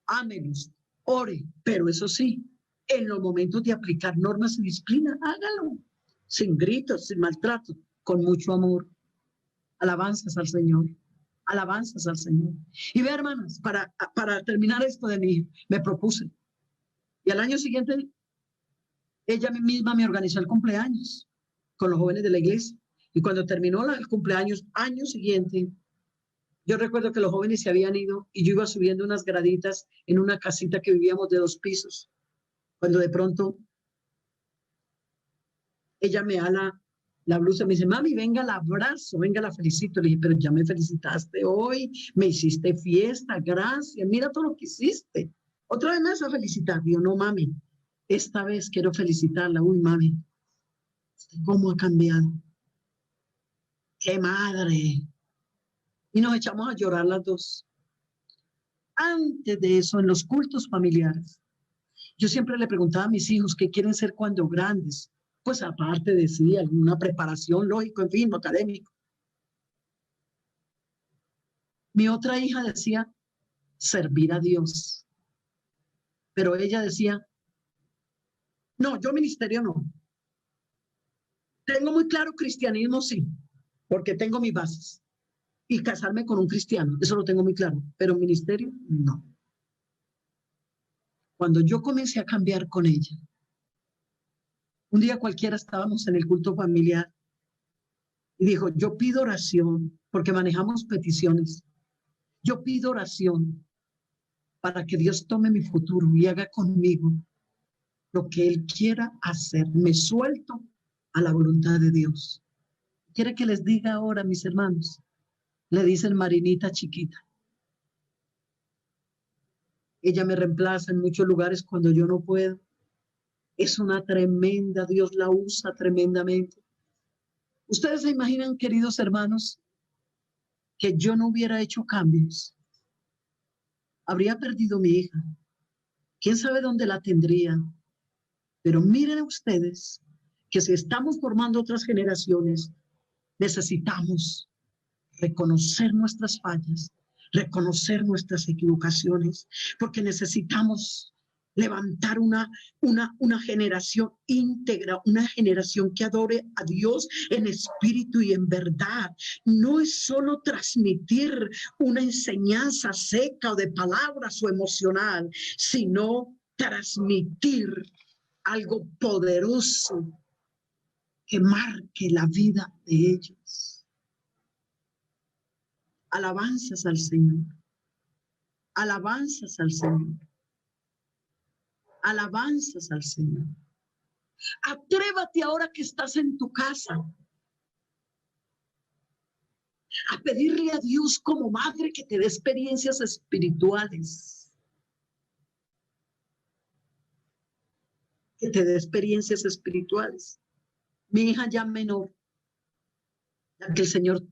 Ámelos, ore, pero eso sí, en los momentos de aplicar normas y disciplina, hágalo, sin gritos, sin maltrato, con mucho amor. Alabanzas al Señor, alabanzas al Señor. Y ve, hermanas, para terminar esto de mí, me propuse. Y al año siguiente, ella misma me organizó el cumpleaños con los jóvenes de la iglesia. Y cuando terminó el cumpleaños, año siguiente, yo recuerdo que los jóvenes se habían ido y yo iba subiendo unas graditas en una casita que vivíamos de 2 pisos. Cuando de pronto ella me da la blusa, me dice, mami, venga, la abrazo, venga, la felicito. Le dije, pero ya me felicitaste hoy, me hiciste fiesta, gracias, mira todo lo que hiciste. Otra vez me vas a felicitar. Yo, no, mami, esta vez quiero felicitarla. Uy, mami, ¿cómo ha cambiado? ¡Qué madre! Y nos echamos a llorar las dos. Antes de eso, en los cultos familiares, yo siempre le preguntaba a mis hijos qué quieren ser cuando grandes. Pues aparte de sí, alguna preparación, lógico, en fin, académico. Mi otra hija decía, servir a Dios. Pero ella decía, no, yo ministerio no. Tengo muy claro cristianismo, sí, porque tengo mis bases. Y casarme con un cristiano, eso lo tengo muy claro. Pero ministerio, no. Cuando yo comencé a cambiar con ella, un día cualquiera estábamos en el culto familiar y dijo, yo pido oración, porque manejamos peticiones. Yo pido oración para que Dios tome mi futuro y haga conmigo lo que Él quiera hacer. Me suelto a la voluntad de Dios. ¿Quiere que les diga ahora, mis hermanos? Le dicen Marinita chiquita. Ella me reemplaza en muchos lugares cuando yo no puedo. Es una tremenda, Dios la usa tremendamente. Ustedes se imaginan, queridos hermanos, que yo no hubiera hecho cambios. Habría perdido mi hija. quién sabe dónde la tendría. Pero miren ustedes que si estamos formando otras generaciones, necesitamos reconocer nuestras fallas, reconocer nuestras equivocaciones, porque necesitamos levantar una generación íntegra, una generación que adore a Dios en espíritu y en verdad. No es solo transmitir una enseñanza seca o de palabras o emocional, sino transmitir algo poderoso que marque la vida de ellos. Alabanzas al Señor. Alabanzas al Señor. Alabanzas al Señor. Atrévate ahora que estás en tu casa a pedirle a Dios como madre que te dé experiencias espirituales. Que te dé experiencias espirituales. Mi hija ya menor, la que el Señor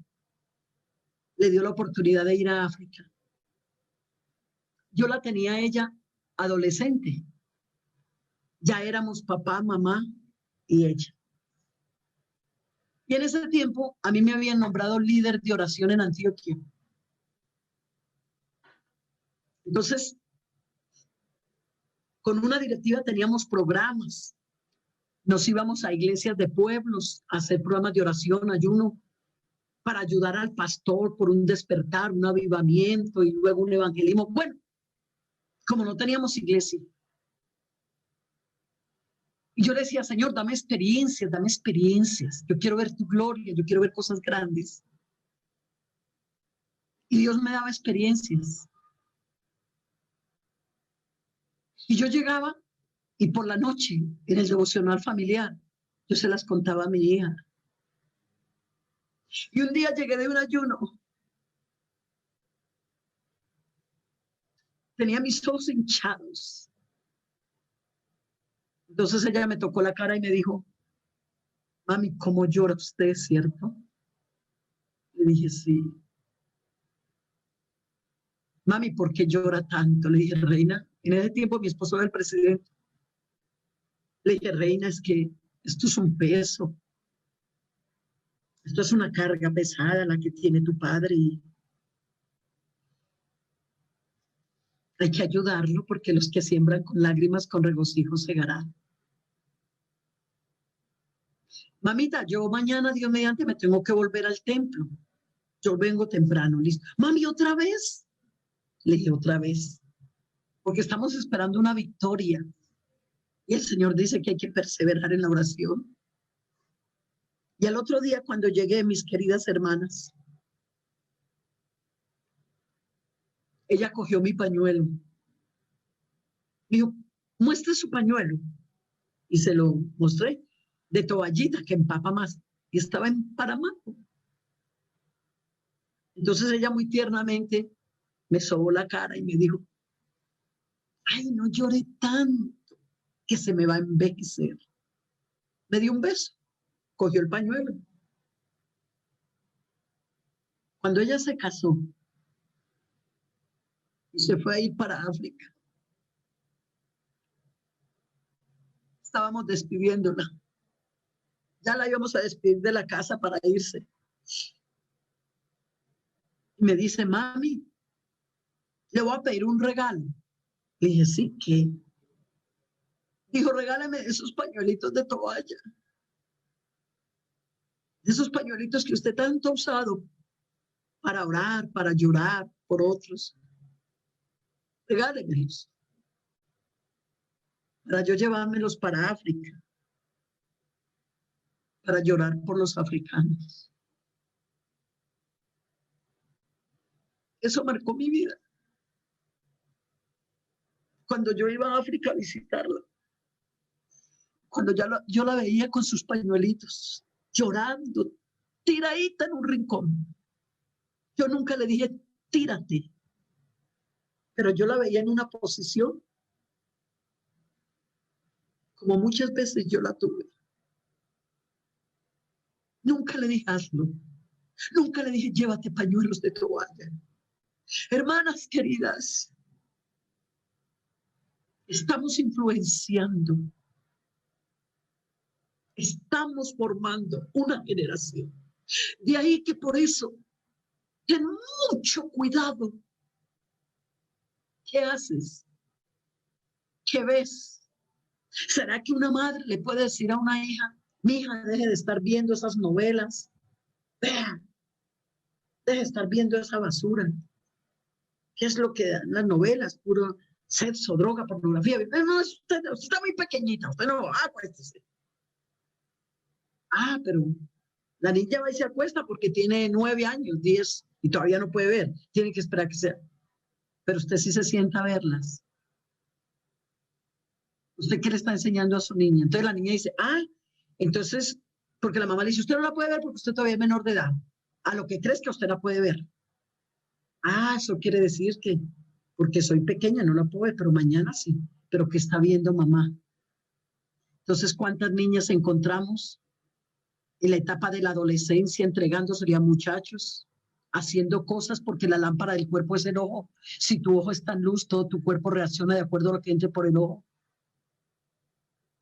le dio la oportunidad de ir a África. Yo la tenía ella adolescente. Ya éramos papá, mamá y ella. Y en ese tiempo a mí me habían nombrado líder de oración en Antioquia. Entonces, con una directiva teníamos programas. Nos íbamos a iglesias de pueblos a hacer programas de oración, ayuno, para ayudar al pastor por un despertar, un avivamiento y luego un evangelismo. Bueno, como no teníamos iglesia. Y yo le decía, Señor, dame experiencias, dame experiencias. Yo quiero ver tu gloria, yo quiero ver cosas grandes. Y Dios me daba experiencias. Y yo llegaba y por la noche, en el devocional familiar, yo se las contaba a mi hija. Y un día llegué de un ayuno. Tenía mis ojos hinchados. Entonces ella me tocó la cara y me dijo, mami, ¿cómo llora usted, cierto? Le dije, sí. Mami, ¿por qué llora tanto? Le dije, reina, en ese tiempo mi esposo era el presidente. Le dije, reina, es que esto es un peso. Esto es una carga pesada la que tiene tu padre y hay que ayudarlo porque los que siembran con lágrimas, con regocijo segarán. Mamita, yo mañana, Dios mediante, me tengo que volver al templo. Yo vengo temprano, listo. Mami, ¿otra vez? Le dije, otra vez. Porque estamos esperando una victoria. Y el Señor dice que hay que perseverar en la oración. Y al otro día, cuando llegué, mis queridas hermanas, ella cogió mi pañuelo. Dijo, muestre su pañuelo. Y se lo mostré, de toallita que empapa más. Y estaba emparamado. Entonces ella muy tiernamente me sobó la cara y me dijo, ay, no llore tanto, que se me va a envejecer. Me dio un beso, cogió el pañuelo. Cuando ella se casó y se fue a ir para África, estábamos despidiéndola. Ya la íbamos a despedir de la casa para irse. Y me dice, mami, le voy a pedir un regalo. Le dije, sí, ¿qué? Dijo, regálame esos pañuelitos de toalla. Esos pañuelitos que usted tanto ha usado para orar, para llorar por otros. Regálemelos. Para yo llevármelos para África. Para llorar por los africanos. Eso marcó mi vida. Cuando yo iba a África a visitarla, cuando yo la veía con sus pañuelitos, llorando, tiradita en un rincón. Yo nunca le dije, tírate, pero yo la veía en una posición como muchas veces yo la tuve. Nunca le dije, hazlo. Nunca le dije, llévate pañuelos de toalla. Hermanas queridas, Estamos influenciando. Estamos formando una generación. De ahí que por eso, ten mucho cuidado. ¿Qué haces? ¿Qué ves? ¿Será que una madre le puede decir a una hija, mi hija, deje de estar viendo esas novelas? Vea, deje de estar viendo esa basura. ¿Qué es lo que dan las novelas? Puro sexo, droga, pornografía. No, usted está muy pequeñita, usted no, acuéstese. Pero la niña va y se acuesta porque tiene 9 años, 10, y todavía no puede ver. Tiene que esperar que sea. Pero usted sí se sienta a verlas. ¿Usted qué le está enseñando a su niña? Entonces la niña dice, entonces, porque la mamá le dice, usted no la puede ver porque usted todavía es menor de edad. A lo que crees que usted la puede ver. Eso quiere decir que, porque soy pequeña, no la puedo ver, pero mañana sí. Pero ¿qué está viendo mamá? Entonces, ¿cuántas niñas encontramos en la etapa de la adolescencia entregándose a muchachos, haciendo cosas porque la lámpara del cuerpo es el ojo? Si tu ojo está en luz, todo tu cuerpo reacciona de acuerdo a lo que entre por el ojo.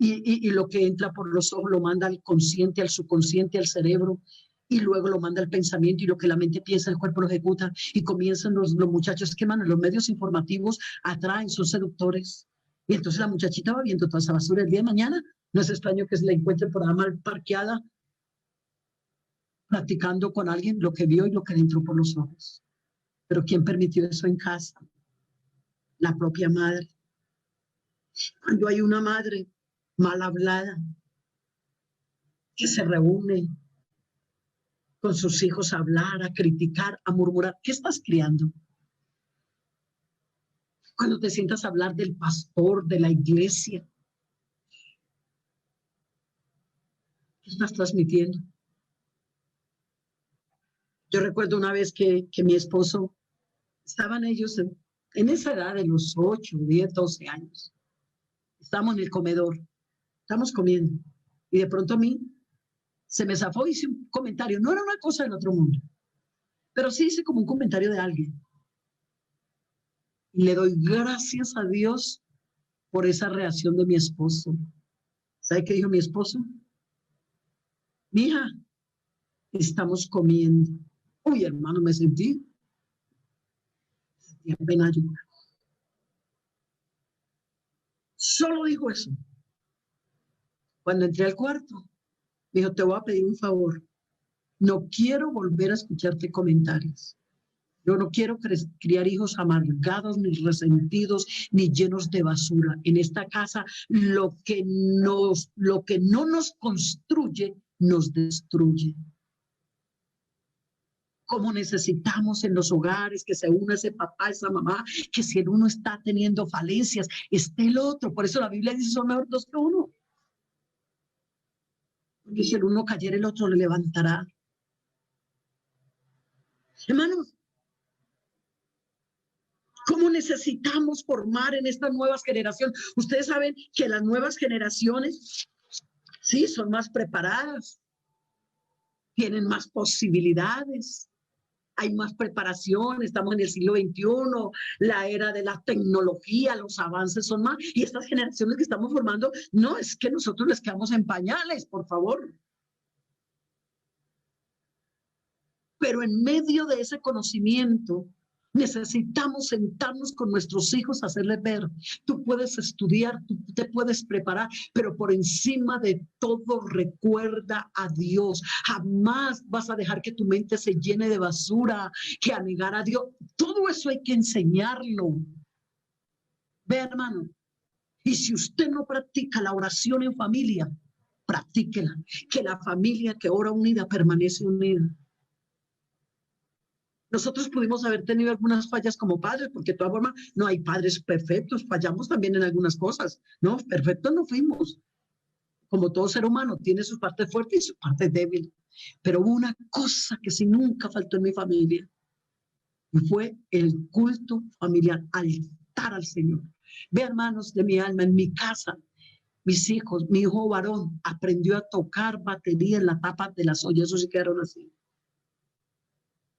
Y lo que entra por los ojos lo manda al consciente, al subconsciente, al cerebro, y luego lo manda al pensamiento, y lo que la mente piensa, el cuerpo lo ejecuta, y comienzan los muchachos que mandan los medios informativos, atraen, son seductores. Y entonces la muchachita va viendo toda esa basura el día de mañana. No es extraño que se la encuentre por ahí mal parqueada, practicando con alguien lo que vio y lo que le entró por los ojos. Pero ¿quién permitió eso en casa? La propia madre. Cuando hay una madre mal hablada, que se reúne con sus hijos a hablar, a criticar, a murmurar, ¿qué estás criando? Cuando te sientas a hablar del pastor, de la iglesia, ¿qué estás transmitiendo? Yo recuerdo una vez que mi esposo, estaban ellos en esa edad de los 8, 10, 12 años. Estamos en el comedor, estamos comiendo, y de pronto a mí se me zafó y hice un comentario. No era una cosa del otro mundo, pero sí hice como un comentario de alguien. Y le doy gracias a Dios por esa reacción de mi esposo. ¿Sabe qué dijo mi esposo? Mija, estamos comiendo. Uy, hermano, me sentí apenas llorar. Solo dijo eso. Cuando entré al cuarto, me dijo, te voy a pedir un favor. No quiero volver a escucharte comentarios. Yo no quiero criar hijos amargados, ni resentidos, ni llenos de basura. En esta casa, lo que no nos construye, nos destruye. Como necesitamos en los hogares que se una ese papá, esa mamá, que si el uno está teniendo falencias, esté el otro. Por eso la Biblia dice, son mejor dos que uno. Porque si el uno cayera, el otro le levantará. Hermanos, ¿cómo necesitamos formar en esta nueva generación? Ustedes saben que las nuevas generaciones, sí, son más preparadas, tienen más posibilidades, hay más preparación, estamos en el siglo XXI, la era de la tecnología, los avances son más, y estas generaciones que estamos formando, no es que nosotros les quedamos en pañales, por favor. Pero en medio de ese conocimiento, necesitamos sentarnos con nuestros hijos a hacerles ver, tú puedes estudiar, tú te puedes preparar, pero por encima de todo recuerda a Dios. Jamás vas a dejar que tu mente se llene de basura, que a negar a Dios. Todo eso hay que enseñarlo. Ve, hermano, y si usted no practica la oración en familia, practíquela, que la familia que ora unida permanece unida. Nosotros pudimos haber tenido algunas fallas como padres, porque de todas formas no hay padres perfectos, fallamos también en algunas cosas, ¿no? Perfectos no fuimos. Como todo ser humano, tiene sus partes fuertes y sus partes débiles. Pero hubo una cosa que sí nunca faltó en mi familia, y fue el culto familiar, altar al Señor. Ve, hermanos de mi alma, en mi casa, mis hijos, mi hijo varón aprendió a tocar batería en la tapa de las ollas, eso sí quedaron así.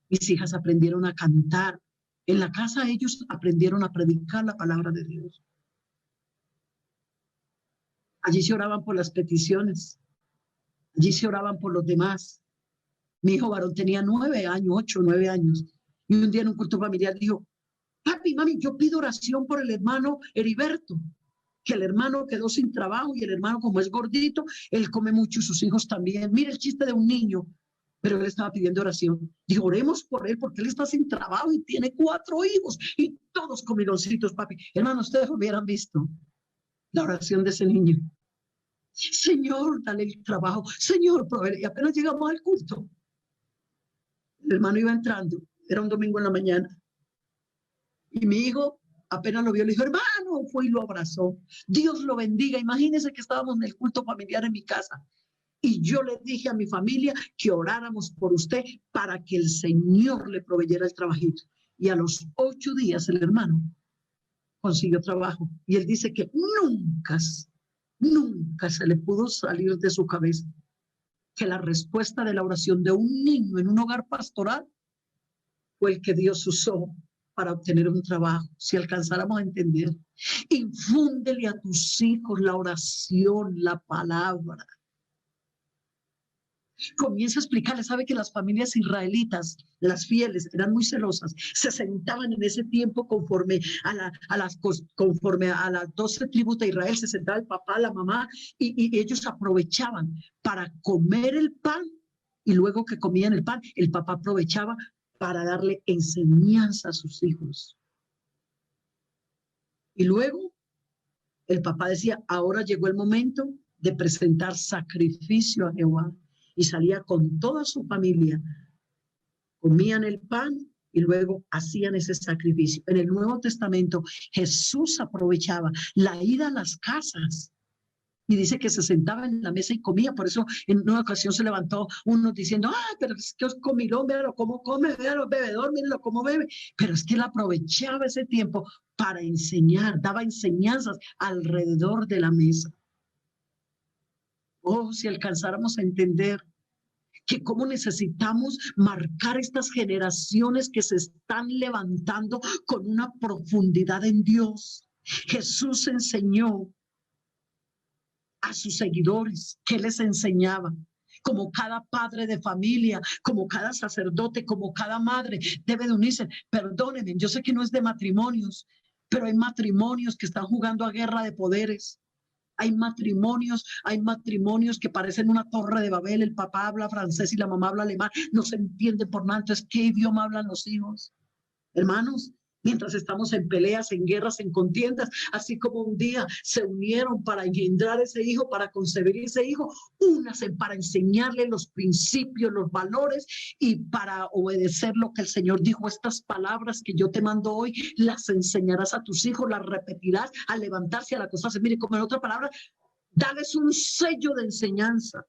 Mis hijas aprendieron a cantar. En la casa ellos aprendieron a predicar la palabra de Dios. Allí se oraban por las peticiones. Allí se oraban por los demás. Mi hijo varón tenía 9 años, 8, 9 años. Y un día en un culto familiar dijo, papi, mami, yo pido oración por el hermano Heriberto, que el hermano quedó sin trabajo y el hermano, como es gordito, él come mucho y sus hijos también. Mira el chiste de un niño, pero él estaba pidiendo oración. Dijo, oremos por él porque él está sin trabajo y tiene 4 hijos y todos comiloncitos, papi. Hermano, ustedes hubieran visto la oración de ese niño. Señor, dale el trabajo. Señor, proveer. Y apenas llegamos al culto, el hermano iba entrando. Era un domingo en la mañana. Y mi hijo apenas lo vio, le dijo, hermano, fue y lo abrazó. Dios lo bendiga. Imagínense que estábamos en el culto familiar en mi casa. Y yo le dije a mi familia que oráramos por usted para que el Señor le proveyera el trabajito. Y a los 8 días el hermano consiguió trabajo. Y él dice que nunca se le pudo salir de su cabeza que la respuesta de la oración de un niño en un hogar pastoral fue el que Dios usó para obtener un trabajo. Si alcanzáramos a entender, infúndele a tus hijos la oración, la palabra. Comienza a explicarles. Sabe que las familias israelitas, las fieles, eran muy celosas, se sentaban en ese tiempo conforme a las 12 tribus de Israel, se sentaba el papá, la mamá, y ellos aprovechaban para comer el pan, y luego que comían el pan, el papá aprovechaba para darle enseñanza a sus hijos. Y luego el papá decía, ahora llegó el momento de presentar sacrificio a Jehová. Y salía con toda su familia, comían el pan y luego hacían ese sacrificio. En el Nuevo Testamento Jesús aprovechaba la ida a las casas y dice que se sentaba en la mesa y comía. Por eso en una ocasión se levantó uno diciendo, pero es que es comilón, véalo cómo come, véalo bebedor, mírenlo cómo bebe. Pero es que él aprovechaba ese tiempo para enseñar, daba enseñanzas alrededor de la mesa. Oh, si alcanzáramos a entender que cómo necesitamos marcar estas generaciones que se están levantando con una profundidad en Dios. Jesús enseñó a sus seguidores. ¿Qué les enseñaba? Como cada padre de familia, como cada sacerdote, como cada madre debe de unirse. Perdónenme, yo sé que no es de matrimonios, pero hay matrimonios que están jugando a guerra de poderes. Hay matrimonios que parecen una torre de Babel. El papá habla francés y la mamá habla alemán. No se entiende por nada. Entonces, ¿qué idioma hablan los hijos? Hermanos, mientras estamos en peleas, en guerras, en contiendas, así como un día se unieron para engendrar ese hijo, para concebir ese hijo, únanse para enseñarle los principios, los valores y para obedecer lo que el Señor dijo. Estas palabras que yo te mando hoy, las enseñarás a tus hijos, las repetirás al levantarse, al acostarse. Mire, como en otra palabra, dales un sello de enseñanza.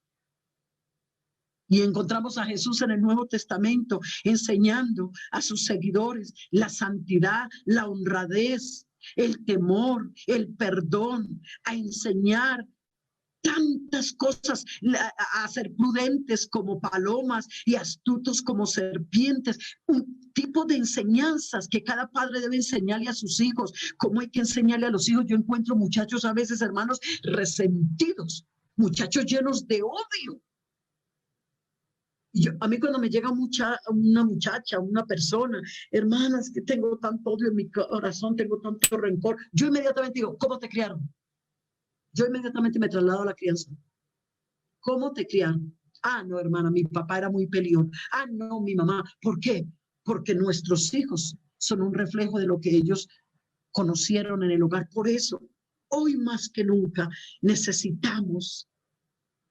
Y encontramos a Jesús en el Nuevo Testamento enseñando a sus seguidores la santidad, la honradez, el temor, el perdón, a enseñar tantas cosas, a ser prudentes como palomas y astutos como serpientes. Un tipo de enseñanzas que cada padre debe enseñarle a sus hijos. ¿Cómo hay que enseñarle a los hijos? Yo encuentro muchachos a veces, hermanos, resentidos, muchachos llenos de odio. A mí cuando me llega una muchacha, una persona, hermana, es que tengo tanto odio en mi corazón, tengo tanto rencor, yo inmediatamente digo, ¿cómo te criaron? Yo inmediatamente me traslado a la crianza. ¿Cómo te criaron? No, hermana, mi papá era muy peleón. No, mi mamá. ¿Por qué? Porque nuestros hijos son un reflejo de lo que ellos conocieron en el hogar. Por eso, hoy más que nunca, necesitamos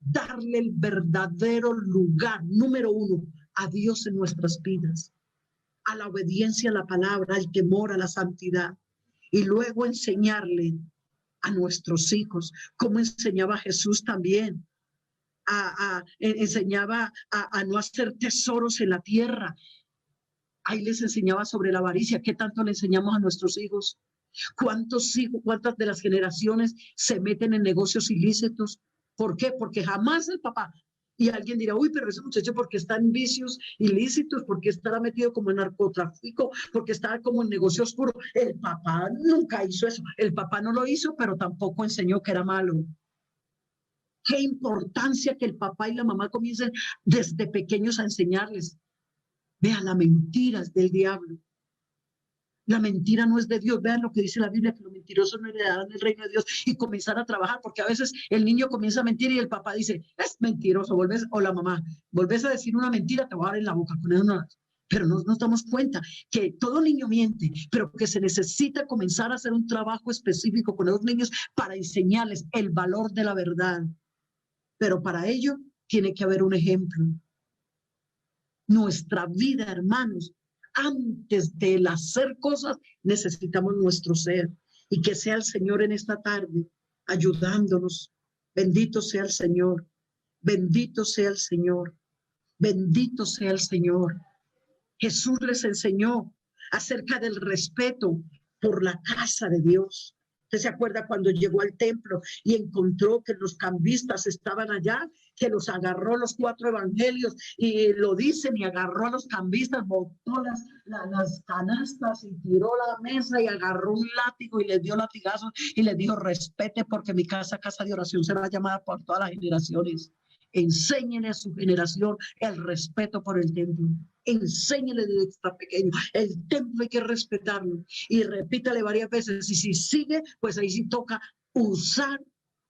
darle el verdadero lugar, número 1, a Dios en nuestras vidas, a la obediencia a la palabra, al temor, a la santidad, y luego enseñarle a nuestros hijos, como enseñaba Jesús también, enseñaba a no hacer tesoros en la tierra. Ahí les enseñaba sobre la avaricia. ¿Qué tanto le enseñamos a nuestros hijos? ¿Cuántos hijos, cuántas de las generaciones se meten en negocios ilícitos? ¿Por qué? Porque jamás el papá, y alguien dirá, uy, pero ese muchacho porque está en vicios ilícitos, porque estará metido como en narcotráfico, porque está como en negocio oscuro. El papá nunca hizo eso. El papá no lo hizo, pero tampoco enseñó que era malo. Qué importancia que el papá y la mamá comiencen desde pequeños a enseñarles. Vean, la mentira es del diablo. La mentira no es de Dios. Vean lo que dice la Biblia, que los mentirosos no heredarán el reino de Dios, y comenzar a trabajar, porque a veces el niño comienza a mentir y el papá dice, es mentiroso, o la mamá, volvés a decir una mentira, te voy a dar en la boca con eso. No. Pero no nos damos cuenta que todo niño miente, pero que se necesita comenzar a hacer un trabajo específico con los niños para enseñarles el valor de la verdad. Pero para ello tiene que haber un ejemplo. Nuestra vida, hermanos, antes de hacer cosas, necesitamos nuestro ser. Y que sea el Señor en esta tarde ayudándonos. Bendito sea el Señor. Bendito sea el Señor. Bendito sea el Señor. Jesús les enseñó acerca del respeto por la casa de Dios. ¿Usted se acuerda cuando llegó al templo y encontró que los cambistas estaban allá, que los agarró los 4 evangelios y lo dicen, y agarró a los cambistas, botó las canastas y tiró la mesa y agarró un látigo y les dio latigazos y les dijo, respete, porque mi casa, casa de oración, será llamada por todas las generaciones? Enséñenle a su generación el respeto por el templo. Enséñenle desde que está pequeño. El templo hay que respetarlo. Y repítale varias veces. Y si sigue, pues ahí sí toca usar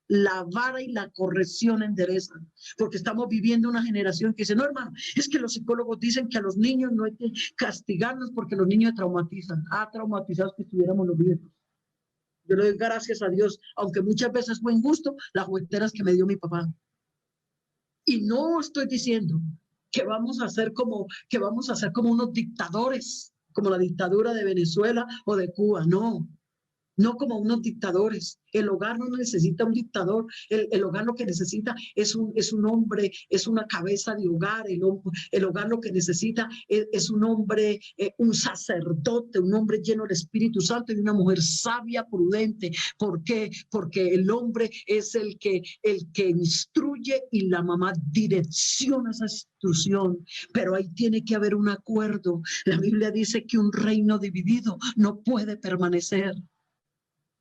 la vara y la corrección endereza. Porque estamos viviendo una generación que dice, no, hermano, es que los psicólogos dicen que a los niños no hay que castigarlos porque los niños traumatizan. Traumatizados que estuviéramos los viejos. Yo le doy gracias a Dios, aunque muchas veces fue injusto, las jugueteras que me dio mi papá. Y no estoy diciendo que vamos a ser como unos dictadores, como la dictadura de Venezuela o de Cuba, no. No como unos dictadores. El hogar no necesita un dictador. El hogar lo que necesita es un hombre, es una cabeza de hogar. El hogar lo que necesita es un hombre, un sacerdote, un hombre lleno del Espíritu Santo y una mujer sabia, prudente. ¿Por qué? Porque el hombre es el que instruye y la mamá direcciona esa instrucción. Pero ahí tiene que haber un acuerdo. La Biblia dice que un reino dividido no puede permanecer.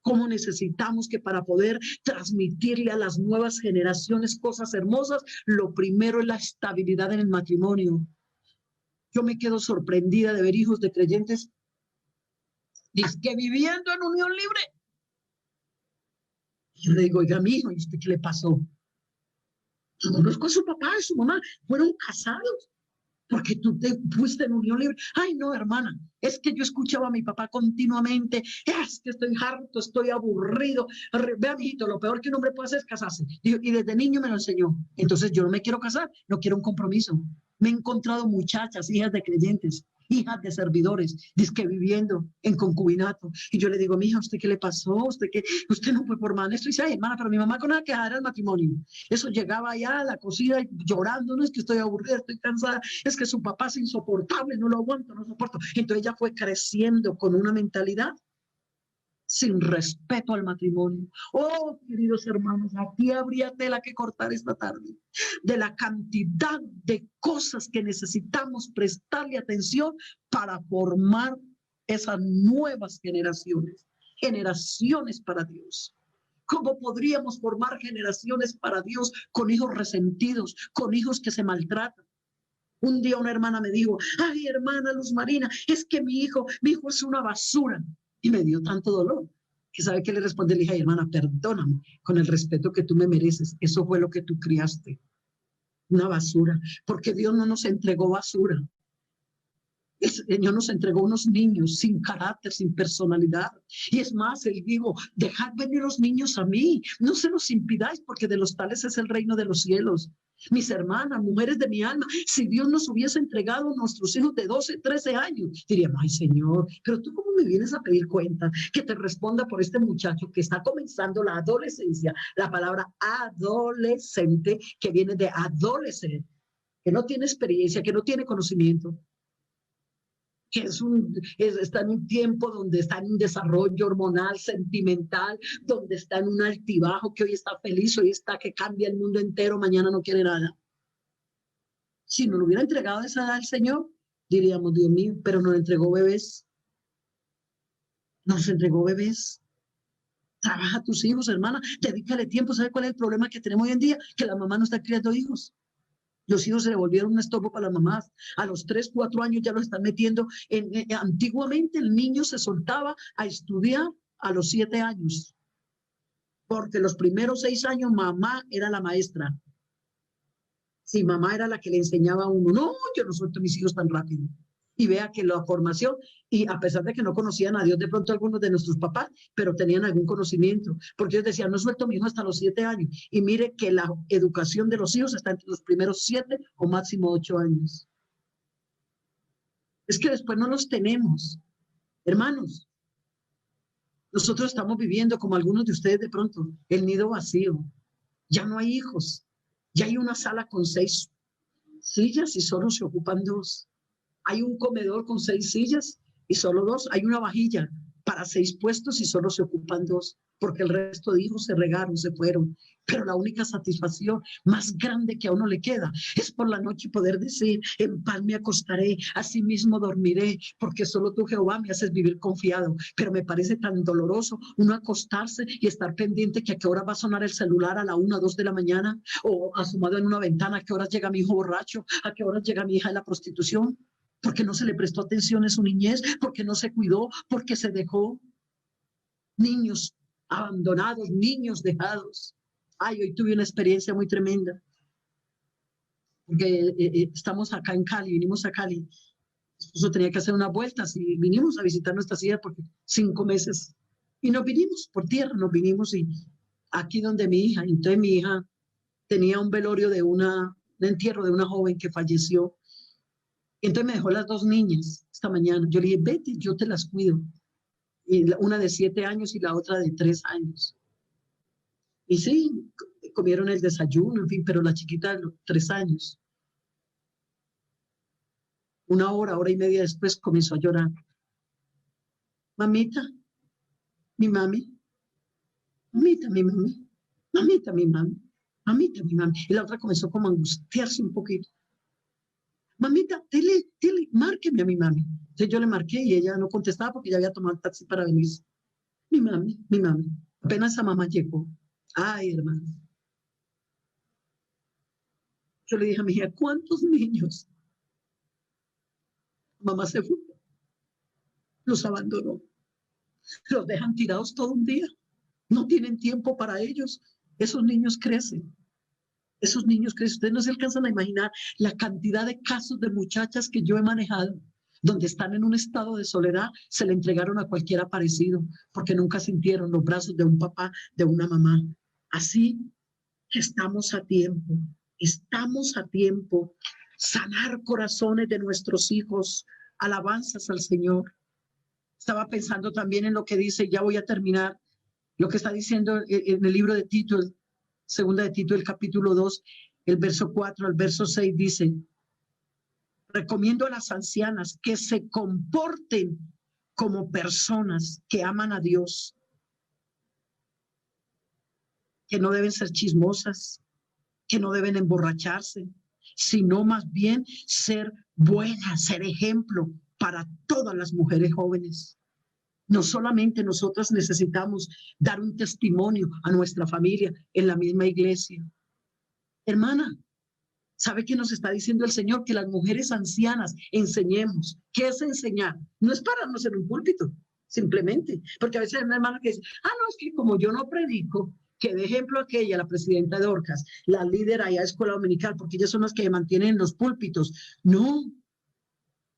Cómo necesitamos que para poder transmitirle a las nuevas generaciones cosas hermosas, lo primero es la estabilidad en el matrimonio. Yo me quedo sorprendida de ver hijos de creyentes que viviendo en unión libre. Yo le digo, oiga, mi hijo, ¿y usted qué le pasó? Yo conozco a su papá y su mamá, fueron casados. Porque tú te fuiste en unión libre. Ay, no, hermana, es que yo escuchaba a mi papá continuamente, es que estoy harto, estoy aburrido. Vea, mijito, lo peor que un hombre puede hacer es casarse. Y desde niño me lo enseñó. Entonces yo no me quiero casar, no quiero un compromiso. Me he encontrado muchachas, hijas de creyentes, hijas de servidores, dizque viviendo en concubinato. Y yo le digo, mija, ¿usted qué le pasó? ¿Usted no fue por mal? Esto dice, ay, hermana, pero mi mamá con nada que era el matrimonio. Eso llegaba allá a la cocina llorando, no es que estoy aburrida, estoy cansada, es que su papá es insoportable, no lo aguanto, no soporto. Entonces ella fue creciendo con una mentalidad sin respeto al matrimonio. Oh, queridos hermanos, aquí habría tela que cortar esta tarde de la cantidad de cosas que necesitamos prestarle atención para formar esas nuevas generaciones, generaciones para Dios. ¿Cómo podríamos formar generaciones para Dios con hijos resentidos, con hijos que se maltratan? Un día una hermana me dijo, ay, hermana Luz Marina, es que mi hijo es una basura. Y me dio tanto dolor que sabe que le respondí, le dije, ay, hermana, perdóname, con el respeto que tú me mereces, eso fue lo que tú criaste, una basura, porque Dios no nos entregó basura. El Señor nos entregó unos niños sin carácter, sin personalidad. Y es más, Él dijo, dejad venir los niños a mí, no se los impidáis, porque de los tales es el reino de los cielos. Mis hermanas, mujeres de mi alma, si Dios nos hubiese entregado a nuestros hijos de 12, 13 años, diríamos, ay Señor, pero tú cómo me vienes a pedir cuenta, que te responda por este muchacho que está comenzando la adolescencia, la palabra adolescente, que viene de adolecer, que no tiene experiencia, que no tiene conocimiento, que está en un tiempo donde está en un desarrollo hormonal, sentimental, donde está en un altibajo, que hoy está feliz, hoy está que cambia el mundo entero, mañana no quiere nada. Si nos lo hubiera entregado a esa edad al Señor, diríamos, Dios mío, pero nos entregó bebés. Nos entregó bebés. Trabaja a tus hijos, hermana, dedícale tiempo. ¿Sabe cuál es el problema que tenemos hoy en día? Que la mamá no está criando hijos. Los hijos se le volvieron un estorbo para las mamás. A los 3, 4 años ya los están metiendo antiguamente el niño se soltaba a estudiar a los 7 años. Porque los primeros 6 años mamá era la maestra. Sí, mamá era la que le enseñaba a uno. No, yo no suelto a mis hijos tan rápido. Y vea que la formación, y a pesar de que no conocían a Dios de pronto algunos de nuestros papás, pero tenían algún conocimiento, porque ellos decían, no suelto a mi hijo hasta los 7 años. Y mire que la educación de los hijos está entre los primeros 7 o máximo 8 años. Es que después no los tenemos. Hermanos, nosotros estamos viviendo, como algunos de ustedes de pronto, el nido vacío. Ya no hay hijos. Ya hay una sala con 6 sillas y solo se ocupan 2. Hay un comedor con 6 sillas y solo 2. Hay una vajilla para 6 puestos y solo se ocupan 2, porque el resto de hijos se regaron, se fueron. Pero la única satisfacción más grande que a uno le queda es por la noche poder decir, en paz me acostaré, así mismo dormiré, porque solo tú, Jehová, me haces vivir confiado. Pero me parece tan doloroso uno acostarse y estar pendiente que a qué hora va a sonar el celular, a la 1, 2 de la mañana, o asomado en una ventana, a qué horas llega mi hijo borracho, a qué horas llega mi hija de la prostitución. Porque no se le prestó atención en su niñez, porque no se cuidó, porque se dejó. Niños abandonados, niños dejados. Ay, hoy tuve una experiencia muy tremenda, porque estamos acá en Cali, vinimos a Cali. Eso tenía que hacer unas vueltas y vinimos a visitar nuestra ciudad porque 5 meses. Y nos vinimos por tierra, nos vinimos y aquí donde mi hija, entonces mi hija tenía un velorio de un entierro de una joven que falleció. Entonces me dejó las 2 niñas esta mañana. Yo le dije, vete, yo te las cuido. Y una de 7 años y la otra de 3 años. Y sí, comieron el desayuno, en fin, pero la chiquita de 3 años. 1 hora, hora y media después comenzó a llorar. Mamita, mi mami, mamita, mi mami, mamita, mi mami, mamita, mi mami. Y la otra comenzó como a angustiarse un poquito. Mamita, dile, márqueme a mi mami. Entonces yo le marqué y ella no contestaba porque ya había tomado el taxi para venir. Mi mami, mi mami. Apenas esa mamá llegó. Ay, hermano. Yo le dije a mi hija, ¿cuántos niños? Mamá se fue. Los abandonó. Los dejan tirados todo un día. No tienen tiempo para ellos. Esos niños crecen. Esos niños crecen. Ustedes no se alcanzan a imaginar la cantidad de casos de muchachas que yo he manejado, donde están en un estado de soledad, se le entregaron a cualquier aparecido, porque nunca sintieron los brazos de un papá, de una mamá. Así que estamos a tiempo. Estamos a tiempo. Sanar corazones de nuestros hijos. Alabanzas al Señor. Estaba pensando también en lo que dice, ya voy a terminar, lo que está diciendo en el libro de Tito, segunda de Tito, el capítulo 2, el verso 4 al verso 6 dice, recomiendo a las ancianas que se comporten como personas que aman a Dios, que no deben ser chismosas, que no deben emborracharse, sino más bien ser buenas, ser ejemplo para todas las mujeres jóvenes. No solamente nosotras necesitamos dar un testimonio a nuestra familia en la misma iglesia. Hermana, ¿sabe qué nos está diciendo el Señor? Que las mujeres ancianas enseñemos. ¿Qué es enseñar? No es pararnos en un púlpito, simplemente. Porque a veces hay una hermana que dice, no, es que como yo no predico, que de ejemplo aquella, la presidenta de Orcas, la líder allá de Escuela Dominical, porque ellas son las que mantienen los púlpitos. No,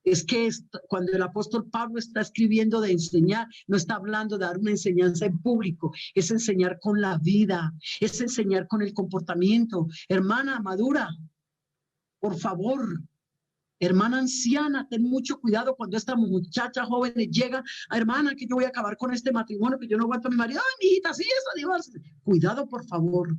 es que cuando el apóstol Pablo está escribiendo de enseñar, no está hablando de dar una enseñanza en público, es enseñar con la vida, es enseñar con el comportamiento. Hermana madura, por favor, hermana anciana, ten mucho cuidado cuando esta muchacha joven le llega, hermana, que yo voy a acabar con este matrimonio, que yo no aguanto a mi marido. Ay, mijita, sí, eso, Dios. Cuidado, por favor.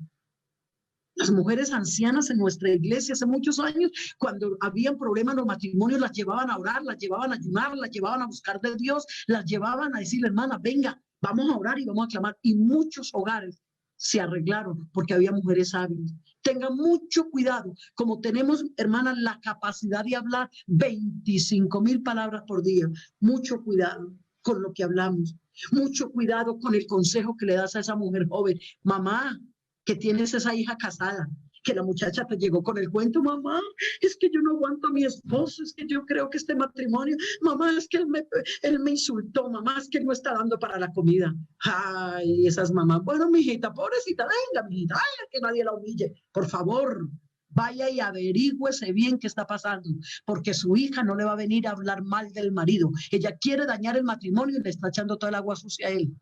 Las mujeres ancianas en nuestra iglesia hace muchos años, cuando habían problemas en los matrimonios, las llevaban a orar, las llevaban a ayunar, las llevaban a buscar de Dios, las llevaban a decirle, hermana, venga, vamos a orar y vamos a clamar. Y muchos hogares se arreglaron porque había mujeres hábiles. Tengan mucho cuidado, como tenemos, hermanas, la capacidad de hablar 25,000 palabras por día. Mucho cuidado con lo que hablamos. Mucho cuidado con el consejo que le das a esa mujer joven. Mamá, que tienes esa hija casada, que la muchacha te llegó con el cuento, mamá, es que yo no aguanto a mi esposo, es que yo creo que este matrimonio, mamá, es que él me insultó, mamá, es que él no está dando para la comida. Ay, esas mamás, bueno, mijita, pobrecita, venga, mijita, ay, que nadie la humille, por favor. Vaya y averígüese bien qué está pasando, porque su hija no le va a venir a hablar mal del marido. Ella quiere dañar el matrimonio y le está echando toda el agua sucia a él.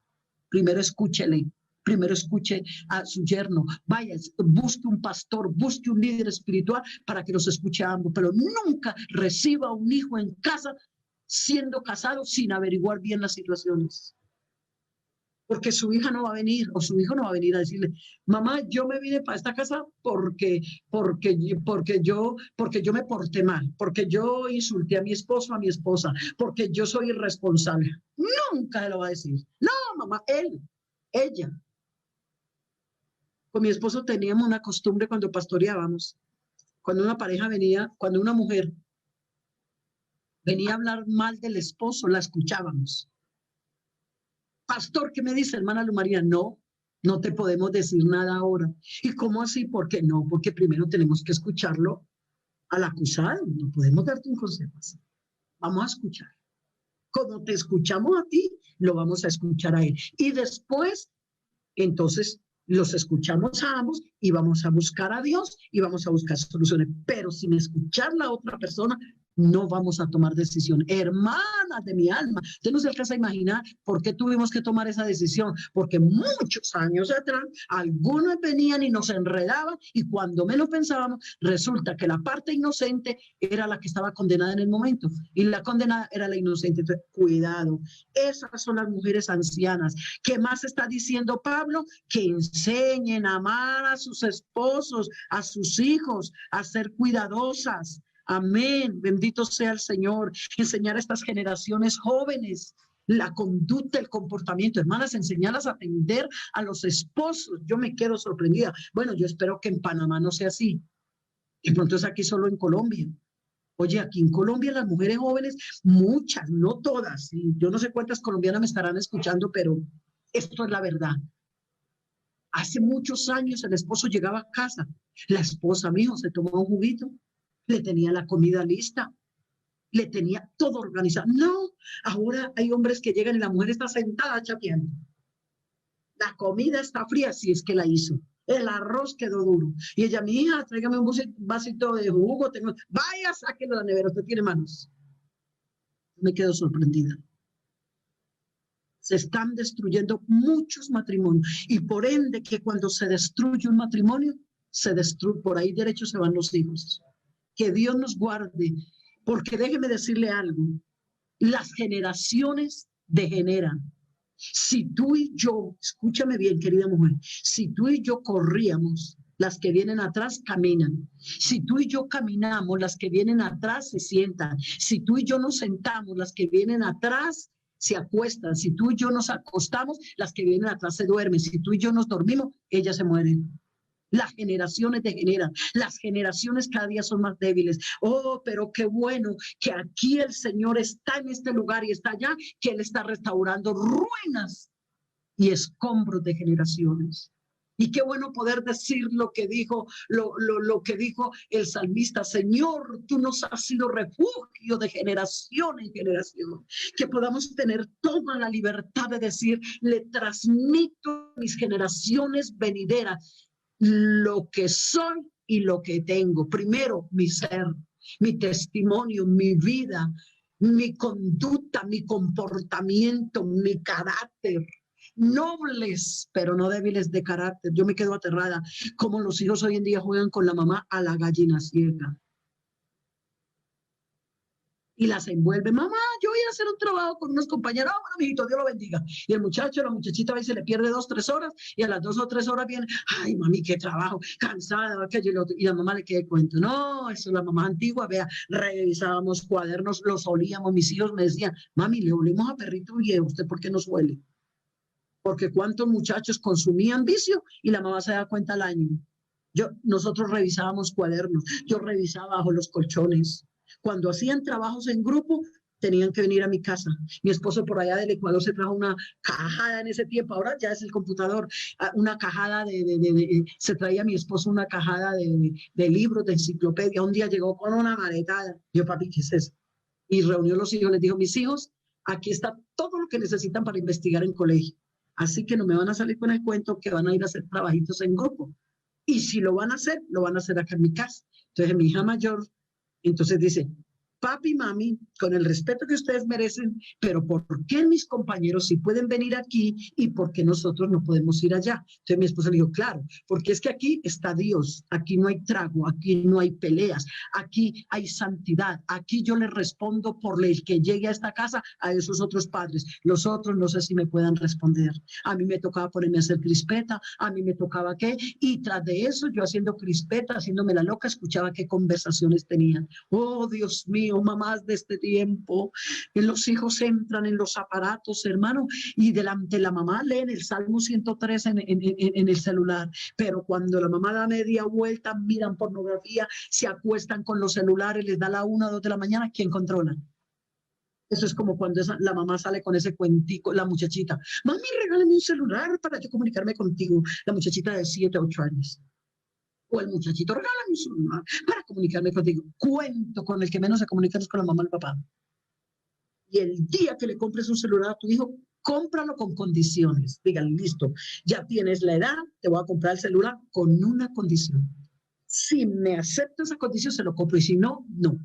Primero escúchele. Primero escuche a su yerno, vaya, busque un pastor, busque un líder espiritual para que los escuche a ambos, pero nunca reciba un hijo en casa siendo casado sin averiguar bien las situaciones. Porque su hija no va a venir o su hijo no va a venir a decirle, mamá, yo me vine para esta casa porque yo me porté mal, porque yo insulté a mi esposo, a mi esposa, porque yo soy irresponsable. Nunca se lo va a decir. No, mamá, ella. Con mi esposo teníamos una costumbre cuando pastoreábamos, cuando una pareja venía, cuando una mujer venía a hablar mal del esposo, la escuchábamos. Pastor, ¿qué me dice, hermana Lu María? No, no te podemos decir nada ahora. ¿Y cómo así? ¿Por qué no? Porque primero tenemos que escucharlo al acusado. No podemos darte un consejo así. Vamos a escuchar. Como te escuchamos a ti, lo vamos a escuchar a él. Y después, entonces, los escuchamos a ambos y vamos a buscar a Dios y vamos a buscar soluciones. Pero sin escuchar a la otra persona, no vamos a tomar decisión. Hermanas de mi alma, usted no se alcanza a imaginar por qué tuvimos que tomar esa decisión, porque muchos años atrás algunos venían y nos enredaban y cuando menos pensábamos, resulta que la parte inocente era la que estaba condenada en el momento y la condenada era la inocente. Entonces, cuidado, esas son las mujeres ancianas. ¿Qué más está diciendo Pablo? Que enseñen a amar a sus esposos, a sus hijos, a ser cuidadosas. Amén, bendito sea el Señor. Enseñar a estas generaciones jóvenes la conducta, el comportamiento. Hermanas, enseñarlas a atender a los esposos. Yo me quedo sorprendida. Bueno, yo espero que en Panamá no sea así. De pronto es aquí solo en Colombia. Oye, aquí en Colombia las mujeres jóvenes, muchas, no todas, y yo no sé cuántas colombianas me estarán escuchando, pero esto es la verdad. Hace muchos años el esposo llegaba a casa, la esposa, mijo, se tomó un juguito, le tenía la comida lista, le tenía todo organizado. No, ahora hay hombres que llegan y la mujer está sentada chapeando. La comida está fría, si es que la hizo. El arroz quedó duro. Y ella, mi hija, tráigame un vasito de jugo. Vaya, sáquelo de la nevera, usted tiene manos. Me quedo sorprendida. Se están destruyendo muchos matrimonios. Y por ende que cuando se destruye un matrimonio, se destruye, por ahí derecho se van los hijos. Que Dios nos guarde, porque déjeme decirle algo, las generaciones degeneran. Si tú y yo, escúchame bien, querida mujer, si tú y yo corríamos, las que vienen atrás caminan. Si tú y yo caminamos, las que vienen atrás se sientan. Si tú y yo nos sentamos, las que vienen atrás se acuestan. Si tú y yo nos acostamos, las que vienen atrás se duermen. Si tú y yo nos dormimos, ellas se mueren. Las generaciones degeneran, las generaciones cada día son más débiles. Oh, pero qué bueno que aquí el Señor está en este lugar y está allá, que Él está restaurando ruinas y escombros de generaciones. Y qué bueno poder decir lo que dijo el salmista: Señor, tú nos has sido refugio de generación en generación. Que podamos tener toda la libertad de decir, le transmito a mis generaciones venideras lo que soy y lo que tengo. Primero, mi ser, mi testimonio, mi vida, mi conducta, mi comportamiento, mi carácter. Nobles, pero no débiles de carácter. Yo me quedo aterrada como los hijos hoy en día juegan con la mamá a la gallina ciega. Y las envuelve, mamá, yo voy a hacer un trabajo con unos compañeros, bueno, mijito, Dios lo bendiga. Y el muchacho, la muchachita a veces le pierde 2, 3 horas, y a las 2 o 3 horas viene, ay, mami, qué trabajo, cansada, aquello, y la mamá le queda cuento. No, eso es la mamá antigua, vea, revisábamos cuadernos, los olíamos, mis hijos me decían, mami, le olemos a perrito viejo, ¿usted por qué nos huele? Porque cuántos muchachos consumían vicio y la mamá se da cuenta al año. Nosotros revisábamos cuadernos, yo revisaba bajo los colchones. Cuando hacían trabajos en grupo, tenían que venir a mi casa. Mi esposo por allá del Ecuador se trajo una cajada en ese tiempo, ahora ya es el computador, una cajada se traía mi esposo una cajada de libros, de enciclopedia. Un día llegó con una maletada. Yo, papi, ¿qué es eso? Y reunió a los hijos, les dijo, mis hijos, aquí está todo lo que necesitan para investigar en colegio. Así que no me van a salir con el cuento que van a ir a hacer trabajitos en grupo. Y si lo van a hacer, lo van a hacer acá en mi casa. Entonces mi hija mayor, entonces dice, papi, mami, con el respeto que ustedes merecen, pero ¿por qué mis compañeros sí pueden venir aquí y por qué nosotros no podemos ir allá? Entonces mi esposa le dijo, claro, porque es que aquí está Dios, aquí no hay trago, aquí no hay peleas, aquí hay santidad, aquí yo le respondo por el que llegue a esta casa a esos otros padres, los otros no sé si me puedan responder. A mí me tocaba ponerme a hacer crispeta, a mí me tocaba qué, y tras de eso yo haciendo crispeta, haciéndome la loca, escuchaba qué conversaciones tenían. Oh, Dios mío, mamás de este tiempo, que los hijos entran en los aparatos, hermano, y delante la mamá leen el Salmo 103 en el celular, pero cuando la mamá da media vuelta, miran pornografía, se acuestan con los celulares, les da la 1 o 2 de la mañana, ¿quién controla? Eso es como cuando la mamá sale con ese cuentico, la muchachita, mami, regálame un celular para yo comunicarme contigo, la muchachita de 7, 8 años. O el muchachito, regálame un celular para comunicarme contigo. Cuento con el que menos se comunica es con la mamá y el papá. Y el día que le compres un celular a tu hijo, cómpralo con condiciones. Díganle, listo, ya tienes la edad, te voy a comprar el celular con una condición. Si me acepta esa condición, se lo compro. Y si no, no.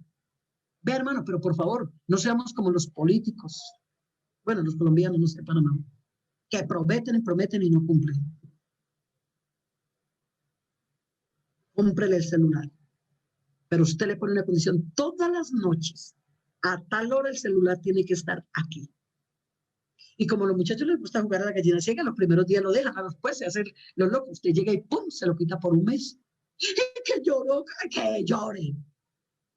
Ve, hermano, pero por favor, no seamos como los políticos. Bueno, los colombianos, no sé, Panamá, que prometen y no cumplen. Cómprele el celular. Pero usted le pone una condición todas las noches. A tal hora el celular tiene que estar aquí. Y como a los muchachos les gusta jugar a la gallina ciega, los primeros días lo dejan, después se hace lo loco. Usted llega y ¡pum! Se lo quita por un mes. Que lloró, que llore.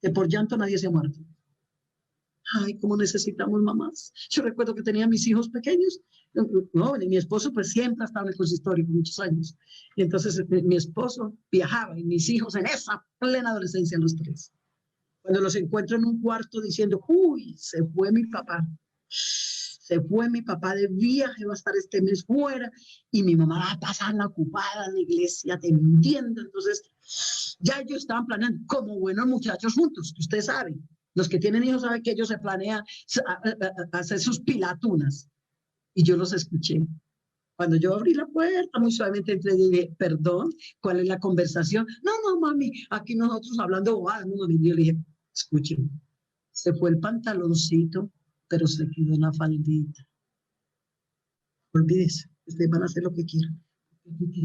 Que por llanto nadie se ha muerto. Ay, cómo necesitamos mamás. Yo recuerdo que tenía mis hijos pequeños. No, y mi esposo pues siempre ha estado en el consistorio por muchos años. Y entonces mi esposo viajaba y mis hijos en esa plena adolescencia los tres. Cuando los encuentro en un cuarto diciendo, uy, se fue mi papá. Se fue mi papá de viaje, va a estar este mes fuera y mi mamá va a pasarla ocupada en la iglesia atendiendo. Entonces, ya ellos estaban planeando como buenos muchachos juntos, que ustedes saben. Los que tienen hijos saben que ellos se planean hacer sus pilatunas. Y yo los escuché. Cuando yo abrí la puerta, muy suavemente entré y dije, perdón, ¿cuál es la conversación? No, no, mami, aquí nosotros hablando bobadas. No, mami, yo le dije, escuchen, se fue el pantaloncito, pero se quedó en la faldita. Olvídese, ustedes van a hacer lo que quieran.